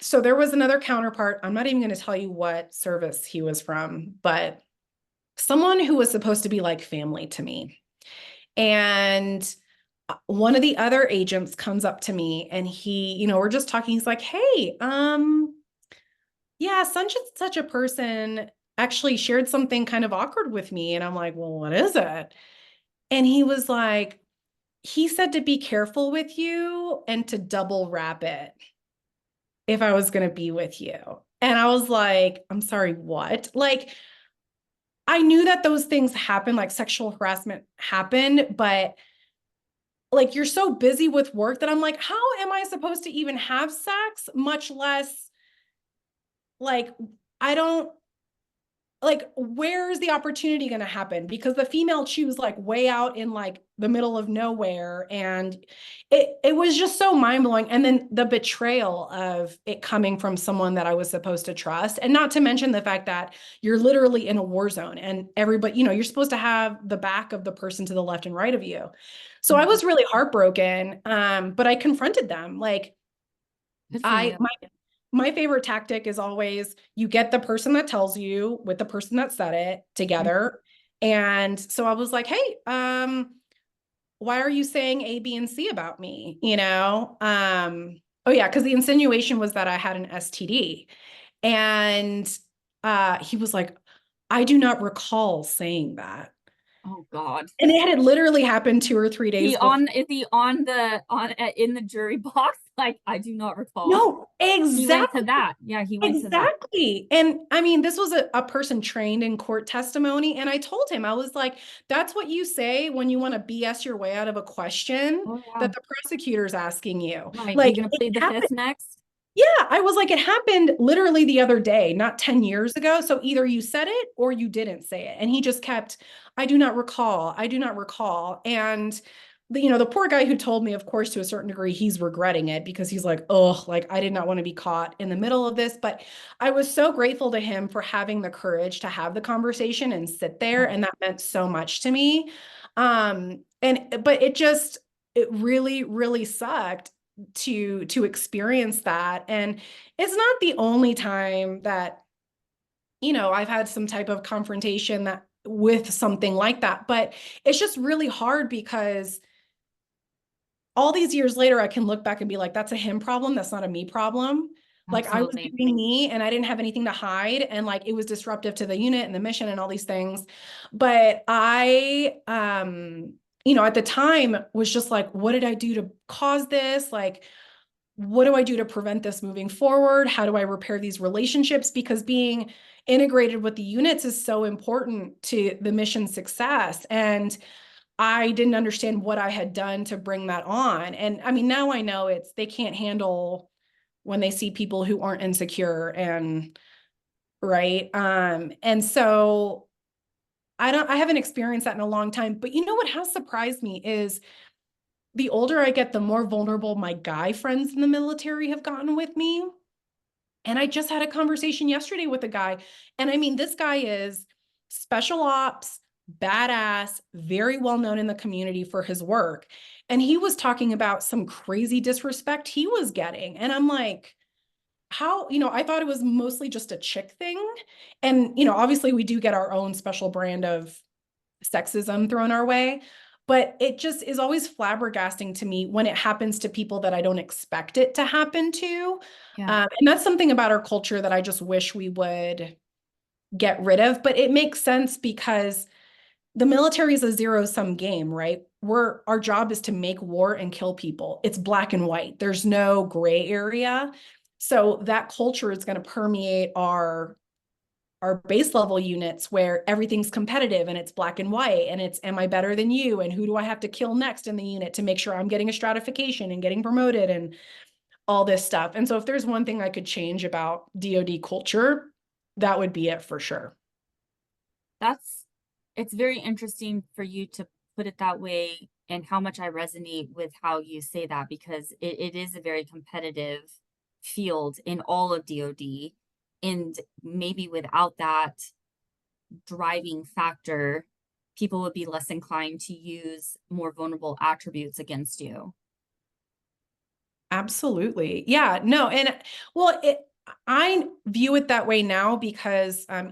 so there was another counterpart. I'm not even going to tell you what service he was from, but someone who was supposed to be like family to me. And one of the other agents comes up to me and we're just talking. He's like, hey, yeah, such a person actually shared something kind of awkward with me. And I'm like, well, what is it? And he was like, he said to be careful with you and to double wrap it if I was going to be with you. And I was like, I'm sorry, what? Like, I knew that those things happen, like sexual harassment happened, but like you're so busy with work that I'm like, how am I supposed to even have sex, much less like I don't like where is the opportunity going to happen, because the female choose like way out in like the middle of nowhere. And it was just so mind-blowing. And then the betrayal of it coming from someone that I was supposed to trust, and not to mention the fact that you're literally in a war zone and everybody, you're supposed to have the back of the person to the left and right of you. So I was really heartbroken, but I confronted them. Like Good for I you. my favorite tactic is always you get the person that tells you with the person that said it together. And so I was like, hey, why are you saying A, B, and C about me? Oh yeah, because the insinuation was that I had an STD. And he was like, I do not recall saying that. Oh God. And it had literally happened 2 or 3 days before. Is he on the on in the jury box? Like, I do not recall. No, He went to exactly. that. Yeah, he went to that. Exactly. And I mean, this was a person trained in court testimony. And I told him, I was like, that's what you say when you want to BS your way out of a question Oh yeah. that the prosecutor's asking you. Right. You Like gonna it plead the happened. fifth next? Yeah. I was like, it happened literally the other day, not 10 years ago. So either you said it or you didn't say it. And he just kept, I do not recall. I do not recall. And the poor guy who told me, of course, to a certain degree, he's regretting it because he's like, oh, like I did not want to be caught in the middle of this. But I was so grateful to him for having the courage to have the conversation and sit there. And that meant so much to me. But it really, really sucked to experience that. And it's not the only time that, I've had some type of confrontation that with something like that. But it's just really hard because all these years later, I can look back and be like, that's a him problem. That's not a me problem. Like I was Absolutely. doing me and I didn't have anything to hide. And like it was disruptive to the unit and the mission and all these things. But at the time was just like, what did I do to cause this? Like, what do I do to prevent this moving forward? How do I repair these relationships? Because being integrated with the units is so important to the mission success. And I didn't understand what I had done to bring that on. And I mean, now I know they can't handle when they see people who aren't insecure and right. And so I haven't experienced that in a long time, but you know what has surprised me is the older I get, the more vulnerable my guy friends in the military have gotten with me. And I just had a conversation yesterday with a guy. And I mean, this guy is special ops, badass, very well known in the community for his work. And he was talking about some crazy disrespect he was getting. And I'm like, how, I thought it was mostly just a chick thing. And, obviously we do get our own special brand of sexism thrown our way. But it just is always flabbergasting to me when it happens to people that I don't expect it to happen to. Yeah. And that's something about our culture that I just wish we would get rid of. But it makes sense because the military is a zero-sum game, right? Our job is to make war and kill people. It's black and white. There's no gray area. So that culture is going to permeate our base level units where everything's competitive and it's black and white and it's, am I better than you? And who do I have to kill next in the unit to make sure I'm getting a stratification and getting promoted and all this stuff. And so if there's one thing I could change about DoD culture, that would be it for sure. It's very interesting for you to put it that way and how much I resonate with how you say that because it is a very competitive field in all of DoD. And maybe without that driving factor, people would be less inclined to use more vulnerable attributes against you. Absolutely. Yeah, no. And well, I view it that way now because, Simon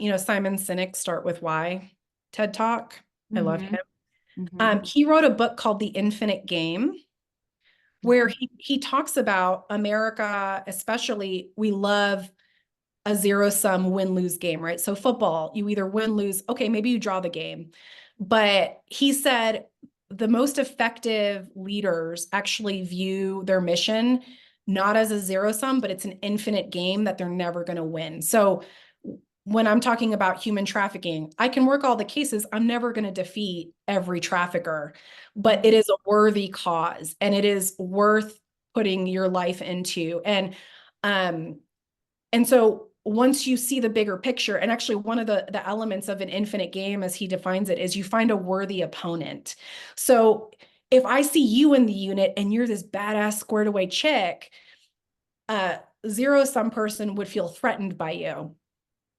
Sinek, Start With Why, TED Talk. I love him. He wrote a book called The Infinite Game, where he talks about America, especially, we love a zero-sum win-lose game, right? So football, you either win, lose, okay, maybe you draw the game. But he said the most effective leaders actually view their mission not as a zero-sum, but it's an infinite game that they're never going to win. So when I'm talking about human trafficking, I can work all the cases. I'm never going to defeat every trafficker, but it is a worthy cause and it is worth putting your life into. And so once you see the bigger picture, and actually one of the elements of an infinite game, as he defines it, is you find a worthy opponent. So if I see you in the unit and you're this badass squared away chick, zero-sum person would feel threatened by you.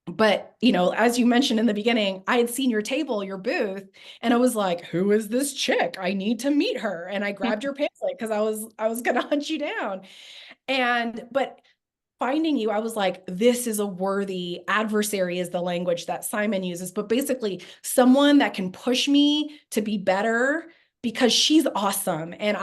But, as you mentioned in the beginning, I had seen your table, your booth, and I was like, who is this chick? I need to meet her. And I grabbed your pamphlet because I was going to hunt you down. But finding you, I was like, this is a worthy adversary is the language that Simon uses, but basically someone that can push me to be better because she's awesome. And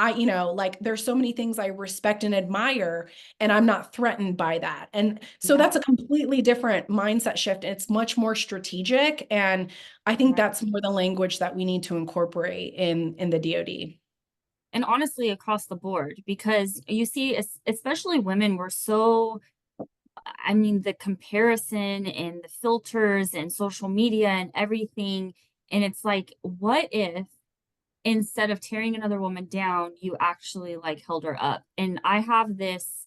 like there's so many things I respect and admire and I'm not threatened by that. And so that's a completely different mindset shift. It's much more strategic. And I think that's more the language that we need to incorporate in the DoD. And honestly, across the board, because you see, especially women, we're so, I mean, the comparison and the filters and social media and everything. And it's like, what if instead of tearing another woman down, you actually like held her up? And I have this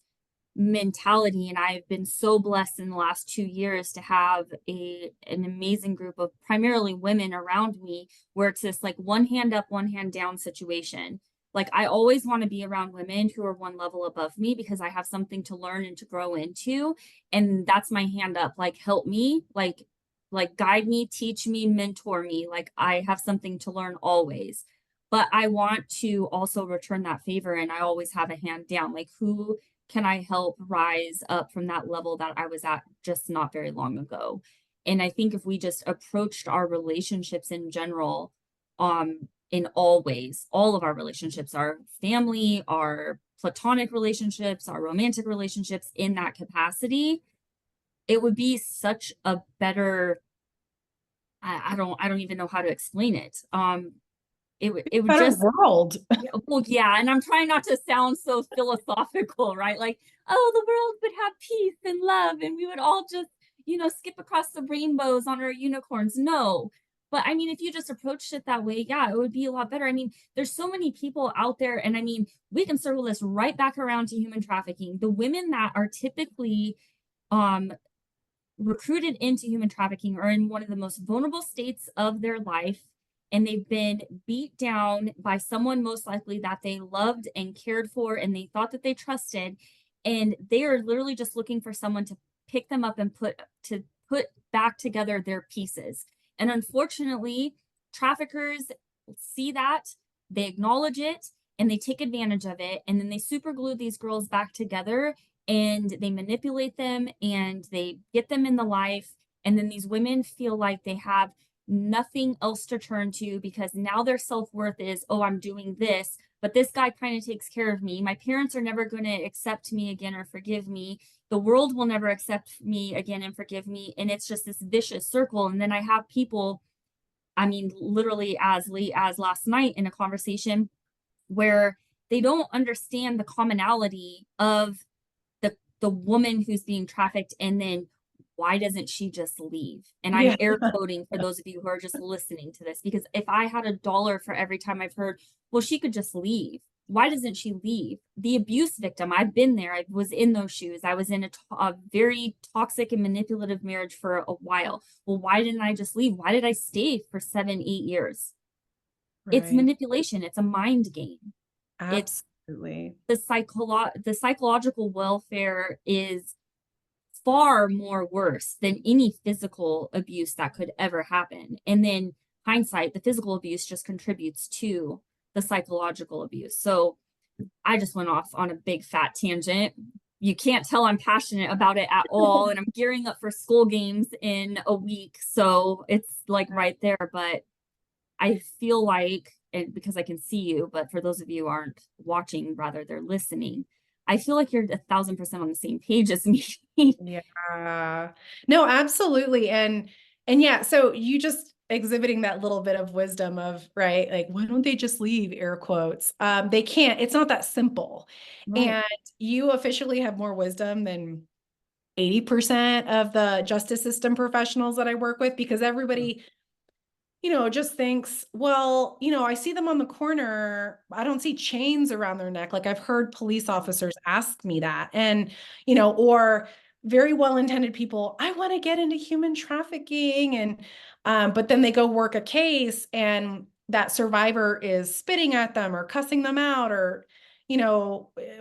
mentality, and I've been so blessed in the last 2 years to have an amazing group of primarily women around me where it's this like one hand up, one hand down situation. Like, I always want to be around women who are one level above me because I have something to learn and to grow into. And that's my hand up. Like, help me, like guide me, teach me, mentor me. Like, I have something to learn always. But I want to also return that favor, and I always have a hand down. Like, who can I help rise up from that level that I was at just not very long ago? And I think if we just approached our relationships in general, in all ways, all of our relationships, our family, our platonic relationships, our romantic relationships, in that capacity, it would be such a better, I don't even know how to explain it. It would Better just, world. yeah, well, yeah, and I'm trying not to sound so philosophical, right? Like, oh, the world would have peace and love, and we would all just, skip across the rainbows on our unicorns. No. But I mean, if you just approached it that way, yeah, it would be a lot better. I mean, there's so many people out there, and I mean, we can circle this right back around to human trafficking. The women that are typically um recruited into human trafficking are in one of the most vulnerable states of their life, and they've been beat down by someone most likely that they loved and cared for and they thought that they trusted, and they are literally just looking for someone to pick them up and put back together their pieces. And unfortunately, traffickers see that, they acknowledge it, and they take advantage of it, and then they super glue these girls back together, and they manipulate them and they get them in the life. And then these women feel like they have nothing else to turn to because now their self-worth is, oh, I'm doing this, but this guy kind of takes care of me. My parents are never going to accept me again or forgive me. The world will never accept me again and forgive me. And it's just this vicious circle. And then I have people, I mean, literally as late as last night in a conversation where they don't understand the commonality of the woman who's being trafficked, and then why doesn't she just leave? And I'm Yeah. air quoting for those of you who are just listening to this, because if I had $1 for every time I've heard, well, she could just leave, why doesn't she leave? The abuse victim, I've been there, I was in those shoes, I was in a very toxic and manipulative marriage for a while. Well, why didn't I just leave? Why did I stay for 7, 8 years? It's Right. manipulation, it's a mind game. It's Absolutely. the psychological welfare is far more worse than any physical abuse that could ever happen. And then hindsight, the physical abuse just contributes to the psychological abuse. So I just went off on a big fat tangent. You can't tell I'm passionate about it at all. And I'm gearing up for school games in a week. So it's like right there. But I feel like, and because I can see you, but for those of you who aren't watching, rather they're listening, I feel like you're 1,000% on the same page as me. Yeah. No, absolutely. And yeah, so you just exhibiting that little bit of wisdom of, right, like, why don't they just leave, air quotes? They can't, it's not that simple. Right. And you officially have more wisdom than 80% of the justice system professionals that I work with, because everybody, just thinks, well, I see them on the corner. I don't see chains around their neck. Like, I've heard police officers ask me that. And, or very well-intended people, I want to get into human trafficking. And, but then they go work a case and that survivor is spitting at them or cussing them out or,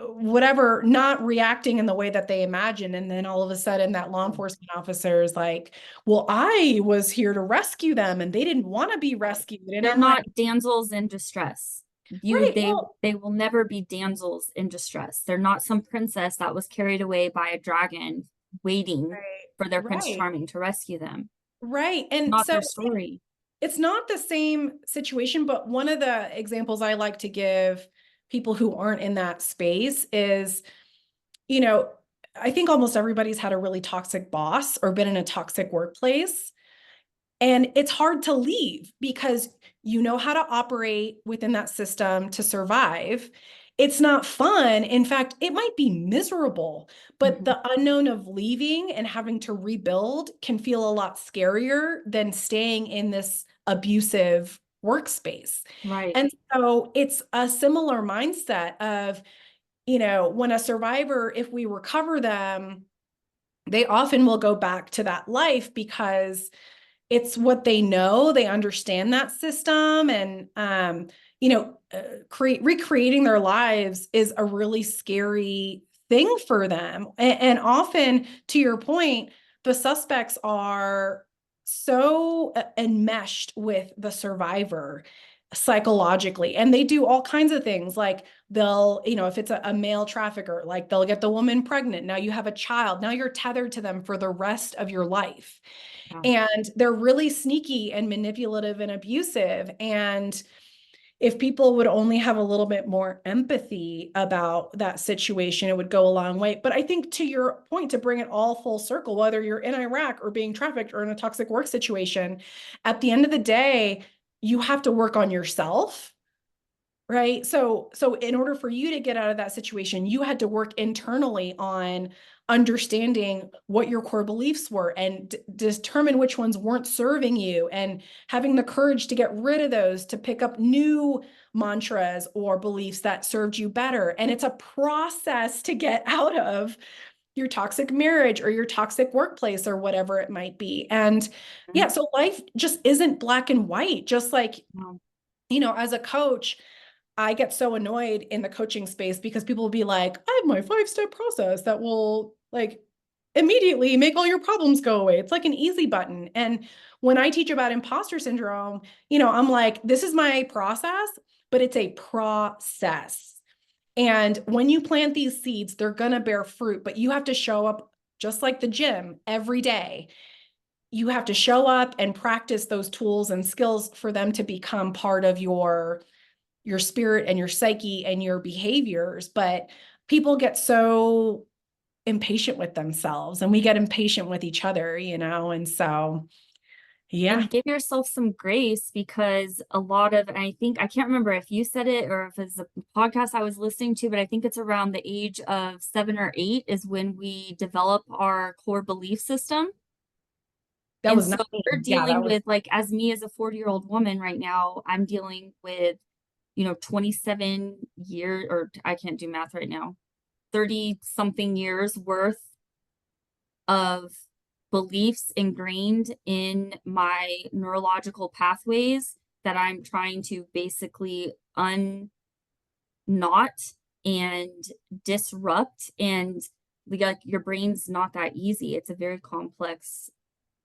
whatever, not reacting in the way that they imagine. And then all of a sudden that law enforcement officer is like, well, I was here to rescue them and they didn't want to be rescued. And They're I'm like, not damsels in distress. right, well, They will never be damsels in distress. They're not some princess that was carried away by a dragon waiting right, for their Prince right, Charming to rescue them. right. And Not so their story. it's not the same situation, but one of the examples I like to give people who aren't in that space is, you know, I think almost everybody's had a really toxic boss or been in a toxic workplace. And it's hard to leave because you know how to operate within that system to survive. It's not fun. In fact, it might be miserable, but Mhm. the unknown of leaving and having to rebuild can feel a lot scarier than staying in this abusive workspace. Right. And so it's a similar mindset of, when a survivor, if we recover them, they often will go back to that life because it's what they know. They understand that system. And, recreating their lives is a really scary thing for them. And often, to your point, the suspects are so enmeshed with the survivor psychologically, and they do all kinds of things like they'll, if it's a male trafficker, like they'll get the woman pregnant. Now you have a child. Now you're tethered to them for the rest of your life. Yeah. And they're really sneaky and manipulative and abusive. And if people would only have a little bit more empathy about that situation, it would go a long way. But I think, to your point, to bring it all full circle, whether you're in Iraq or being trafficked or in a toxic work situation, at the end of the day, you have to work on yourself, right? So in order for you to get out of that situation, you had to work internally on understanding what your core beliefs were and determine which ones weren't serving you, and having the courage to get rid of those, to pick up new mantras or beliefs that served you better. And it's a process to get out of your toxic marriage or your toxic workplace or whatever it might be. And yeah, so life just isn't black and white. Just like, as a coach, I get so annoyed in the coaching space because people will be like, I have my 5-step process that will like immediately make all your problems go away. It's like an easy button. And when I teach about imposter syndrome, I'm like, this is my process, but it's a process. And when you plant these seeds, they're going to bear fruit, but you have to show up just like the gym every day. You have to show up and practice those tools and skills for them to become part of your spirit and your psyche and your behaviors. But people get so impatient with themselves, and we get impatient with each other, and so yeah. And give yourself some grace, because a lot of, and I think, I can't remember if you said it or if it's a podcast I was listening to, but I think it's around the age of 7 or 8 is when we develop our core belief system. That And was so not we're yeah, dealing that was with, like, as me as a 40-year-old woman right now, I'm dealing with, 27 years, or I can't do math right now, 30 something years worth of beliefs ingrained in my neurological pathways that I'm trying to basically unknot and disrupt. And like, your brain's not that easy. It's a very complex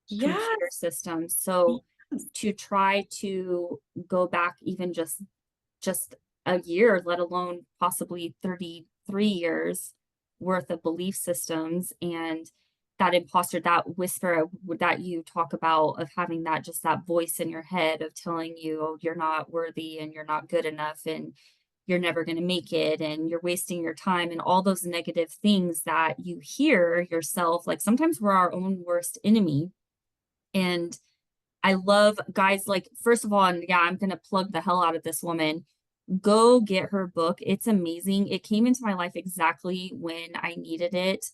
yes, computer system. So yes. to try to go back even just a year, let alone possibly 33 years worth of belief systems, and that imposter, that whisper that you talk about, of having that, just that voice in your head of telling you, oh, you're not worthy and you're not good enough and you're never going to make it and you're wasting your time, and all those negative things that you hear yourself. Like, sometimes we're our own worst enemy. And I love, guys, like, first of all, and yeah, I'm going to plug the hell out of this woman. Go get her book. It's amazing. It came into my life exactly when I needed it.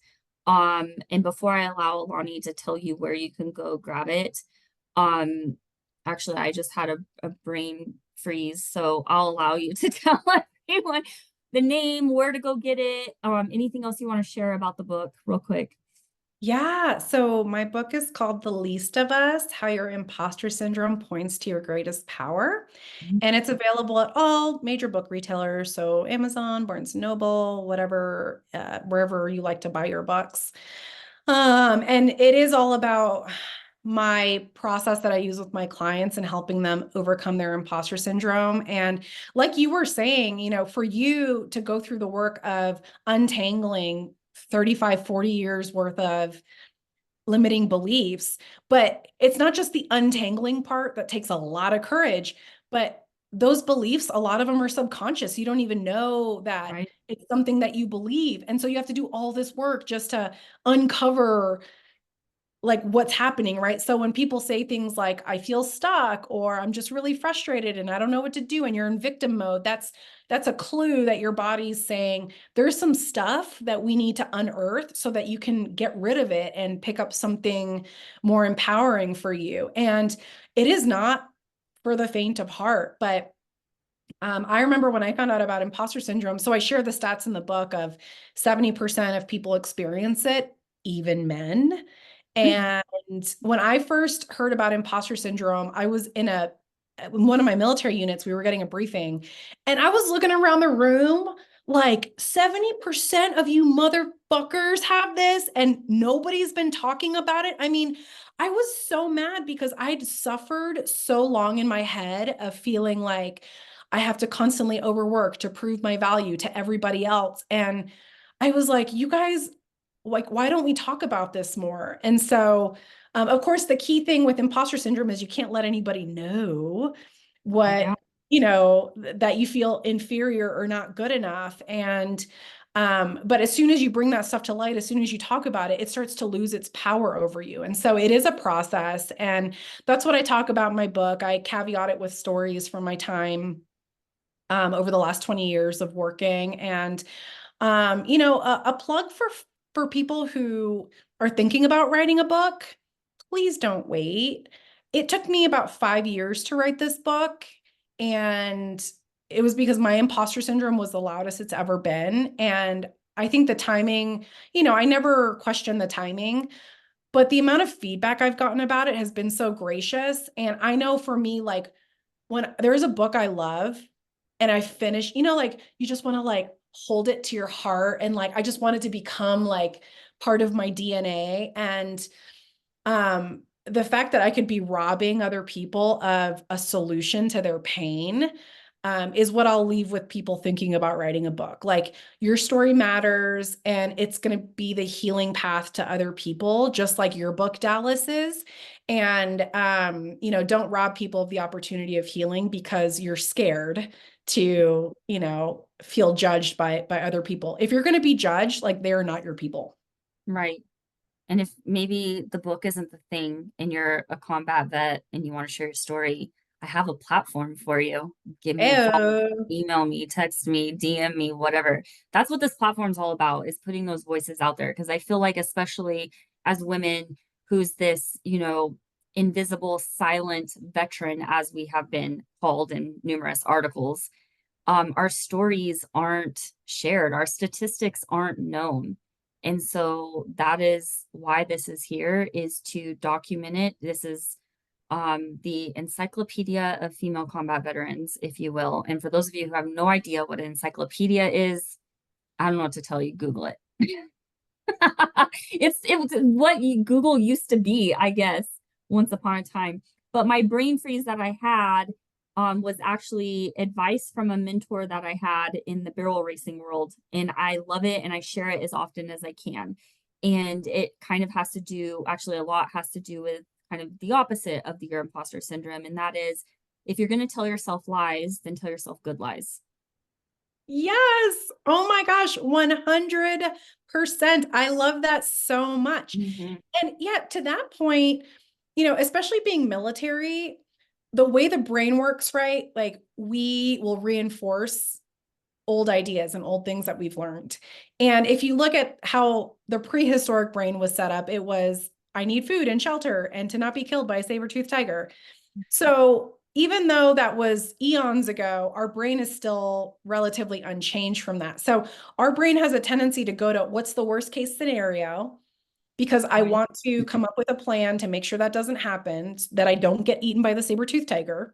And before I allow Alani to tell you where you can go grab it, um, actually, I just had a brain freeze, so I'll allow you to tell everyone the name, where to go get it, anything else you want to share about the book, real quick. Yeah. So my book is called The Least of Us: How Your Imposter Syndrome Points to Your Greatest Power. And it's available at all major book retailers. So Amazon, Barnes and Noble, whatever, wherever you like to buy your books. And it is all about my process that I use with my clients and helping them overcome their imposter syndrome. And like you were saying, for you to go through the work of untangling 35, 40 years worth of limiting beliefs, but it's not just the untangling part that takes a lot of courage, but those beliefs, a lot of them are subconscious. You don't even know that Right. it's something that you believe. And so you have to do all this work just to uncover like what's happening, right? So when people say things like, I feel stuck, or I'm just really frustrated and I don't know what to do, and you're in victim mode, that's a clue that your body's saying there's some stuff that we need to unearth so that you can get rid of it and pick up something more empowering for you. And it is not for the faint of heart, but I remember when I found out about imposter syndrome. So I share the stats in the book of 70% of people experience it, even men. And when I first heard about imposter syndrome, I was in a in one of my military units, we were getting a briefing, and I was looking around the room like 70% of you motherfuckers have this, and nobody's been talking about it. I mean, I was so mad because I'd suffered so long in my head of feeling like I have to constantly overwork to prove my value to everybody else. And I was like, you guys, like, why don't we talk about this more? And so, of course, the key thing with imposter syndrome is you can't let anybody know Yeah. what, that you feel inferior or not good enough. And, but as soon as you bring that stuff to light, as soon as you talk about it, it starts to lose its power over you. And so it is a process. And that's what I talk about in my book. I caveat it with stories from my time over the last 20 years of working. And a plug for people who are thinking about writing a book, please don't wait. It took me about 5 years to write this book, and it was because my imposter syndrome was the loudest it's ever been. And I think the timing, I never questioned the timing, but the amount of feedback I've gotten about it has been so gracious. And I know for me, like, when there's a book I love and I finish, like, you just want to like hold it to your heart, and like I just want it to become like part of my DNA. And the fact that I could be robbing other people of a solution to their pain is what I'll leave with people thinking about writing a book. Like, your story matters, and it's going to be the healing path to other people, just like your book, Dallas, is. And, don't rob people of the opportunity of healing because you're scared to, feel judged by other people. If you're going to be judged, like, they're not your people. Right. And if maybe the book isn't the thing and you're a combat vet and you want to share your story, I have a platform for you. Give me a follow, Ew. email me, text me, DM me, whatever. That's what this platform's all about, is putting those voices out there. Because I feel like, especially as women, who's this, invisible, silent veteran, as we have been called in numerous articles, our stories aren't shared, our statistics aren't known. And so that is why this is here, is to document it. This is the Encyclopedia of Female Combat Veterans, if you will. And for those of you who have no idea what an encyclopedia is, I don't know what to tell you, Google it. It was what Google used to be, I guess, once upon a time. But my brain freeze that I had was actually advice from a mentor that I had in the barrel racing world. And I love it, and I share it as often as I can. And it kind of has to do, actually, a lot has to do with kind of the opposite of your imposter syndrome. And that is, if you're going to tell yourself lies, then tell yourself good lies. Yes. Oh my gosh, 100%. I love that so much. Mm-hmm. And yeah, to that point, especially being military, the way the brain works, right? Like, we will reinforce old ideas and old things that we've learned. And if you look at how the prehistoric brain was set up, it was, I need food and shelter and to not be killed by a saber-toothed tiger. So even though that was eons ago, our brain is still relatively unchanged from that. So our brain has a tendency to go to, what's the worst case scenario? Because I Right. want to come up with a plan to make sure that doesn't happen, that I don't get eaten by the saber-toothed tiger.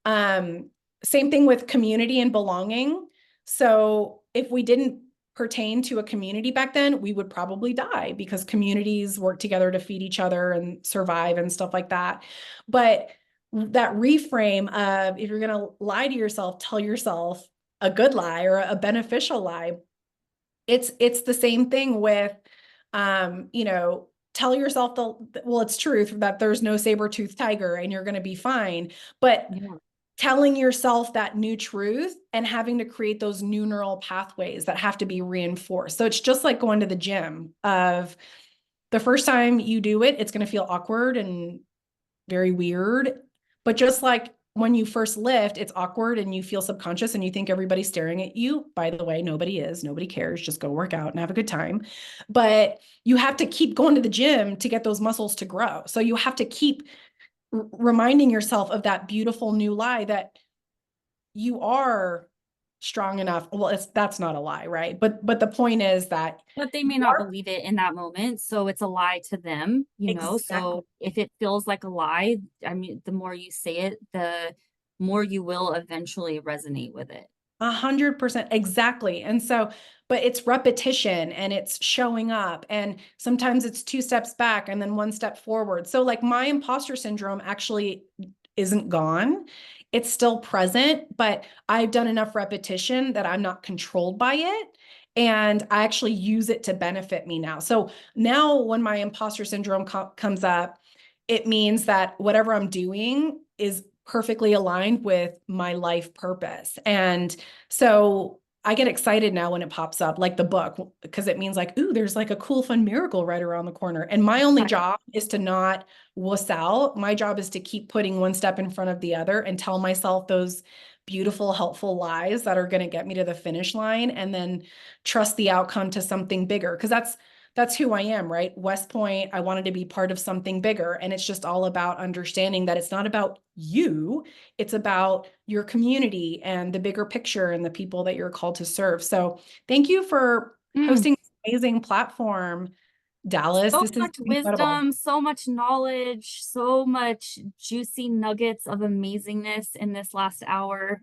Same thing with community and belonging. So if we didn't pertain to a community back then, we would probably die, because communities work together to feed each other and survive and stuff like that. But that reframe of, if you're going to lie to yourself, tell yourself a good lie or a beneficial lie. It's the same thing with, tell yourself well, it's truth that there's no saber-toothed tiger and you're going to be fine. But Yeah. telling yourself that new truth and having to create those new neural pathways that have to be reinforced. So it's just like going to the gym. Of the first time you do it, it's going to feel awkward and very weird. But just like when you first lift, it's awkward and you feel subconscious and you think everybody's staring at you. By the way, nobody is, nobody cares. Just go work out and have a good time. But you have to keep going to the gym to get those muscles to grow. So you have to keep reminding yourself of that beautiful new lie that you are strong enough. Well, that's not a lie, right? But the point is that But they you may not are believe it in that moment, so it's a lie to them, you know? exactly So if it feels like a lie, I mean, the more you say it, the more you will eventually resonate with it. 100% exactly. And so, but it's repetition and it's showing up. And sometimes it's two steps back and then one step forward. So, like, my imposter syndrome actually isn't gone. It's still present, but I've done enough repetition that I'm not controlled by it. And I actually use it to benefit me now. So now when my imposter syndrome comes up, it means that whatever I'm doing is perfectly aligned with my life purpose. And so I get excited now when it pops up, like the book, because it means like, ooh, there's like a cool, fun miracle right around the corner. And my only job is to not wuss out. My job is to keep putting one step in front of the other and tell myself those beautiful, helpful lies that are going to get me to the finish line, and then trust the outcome to something bigger. Because that's who I am, right? West Point, I wanted to be part of something bigger. And it's just all about understanding that it's not about you, it's about your community and the bigger picture and the people that you're called to serve. So thank you for Mm. hosting this amazing platform, Dallas. So This is much incredible. wisdom, so much knowledge, so much juicy nuggets of amazingness in this last hour.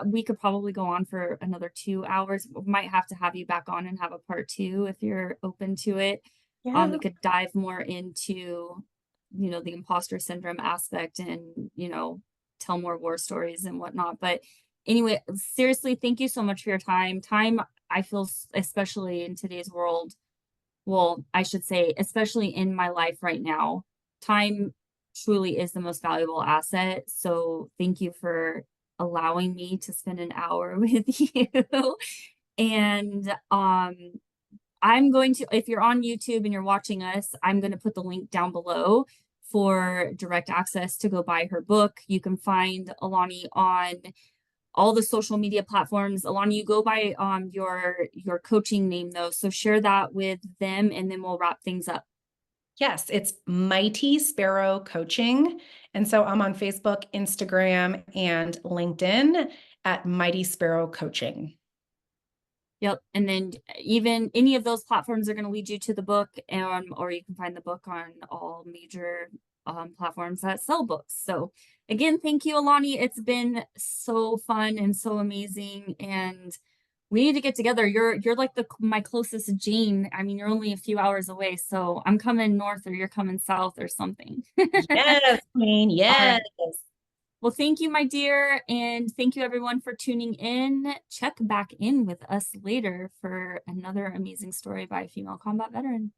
We could probably go on for another 2 hours. We might have to have you back on and have a part two if you're open to it. We Yeah. could dive more into, you know, the imposter syndrome aspect and, you know, tell more war stories and whatnot. But anyway, seriously, thank you so much for your time. Time, I feel, especially in today's world, well, I should say, especially in my life right now, time truly is the most valuable asset. So thank you for allowing me to spend an hour with you. And I'm going to, if you're on YouTube and you're watching us, I'm going to put the link down below for direct access to go buy her book. You can find Alani on all the social media platforms. Alani, you go by your coaching name though, so share that with them, and then we'll wrap things up. Yes, it's Mighty Sparrow Coaching. And so I'm on Facebook, Instagram, and LinkedIn at Mighty Sparrow Coaching. Yep, and then even any of those platforms are going to lead you to the book, or you can find the book on all major platforms that sell books. So again, thank you, Alani. It's been so fun and so amazing, and we need to get together. You're like my closest Jane. I mean, you're only a few hours away, so I'm coming north or you're coming south or something. Yes, Queen. All Yes. right. Well, thank you, my dear, and thank you everyone for tuning in. Check back in with us later for another amazing story by a female combat veteran.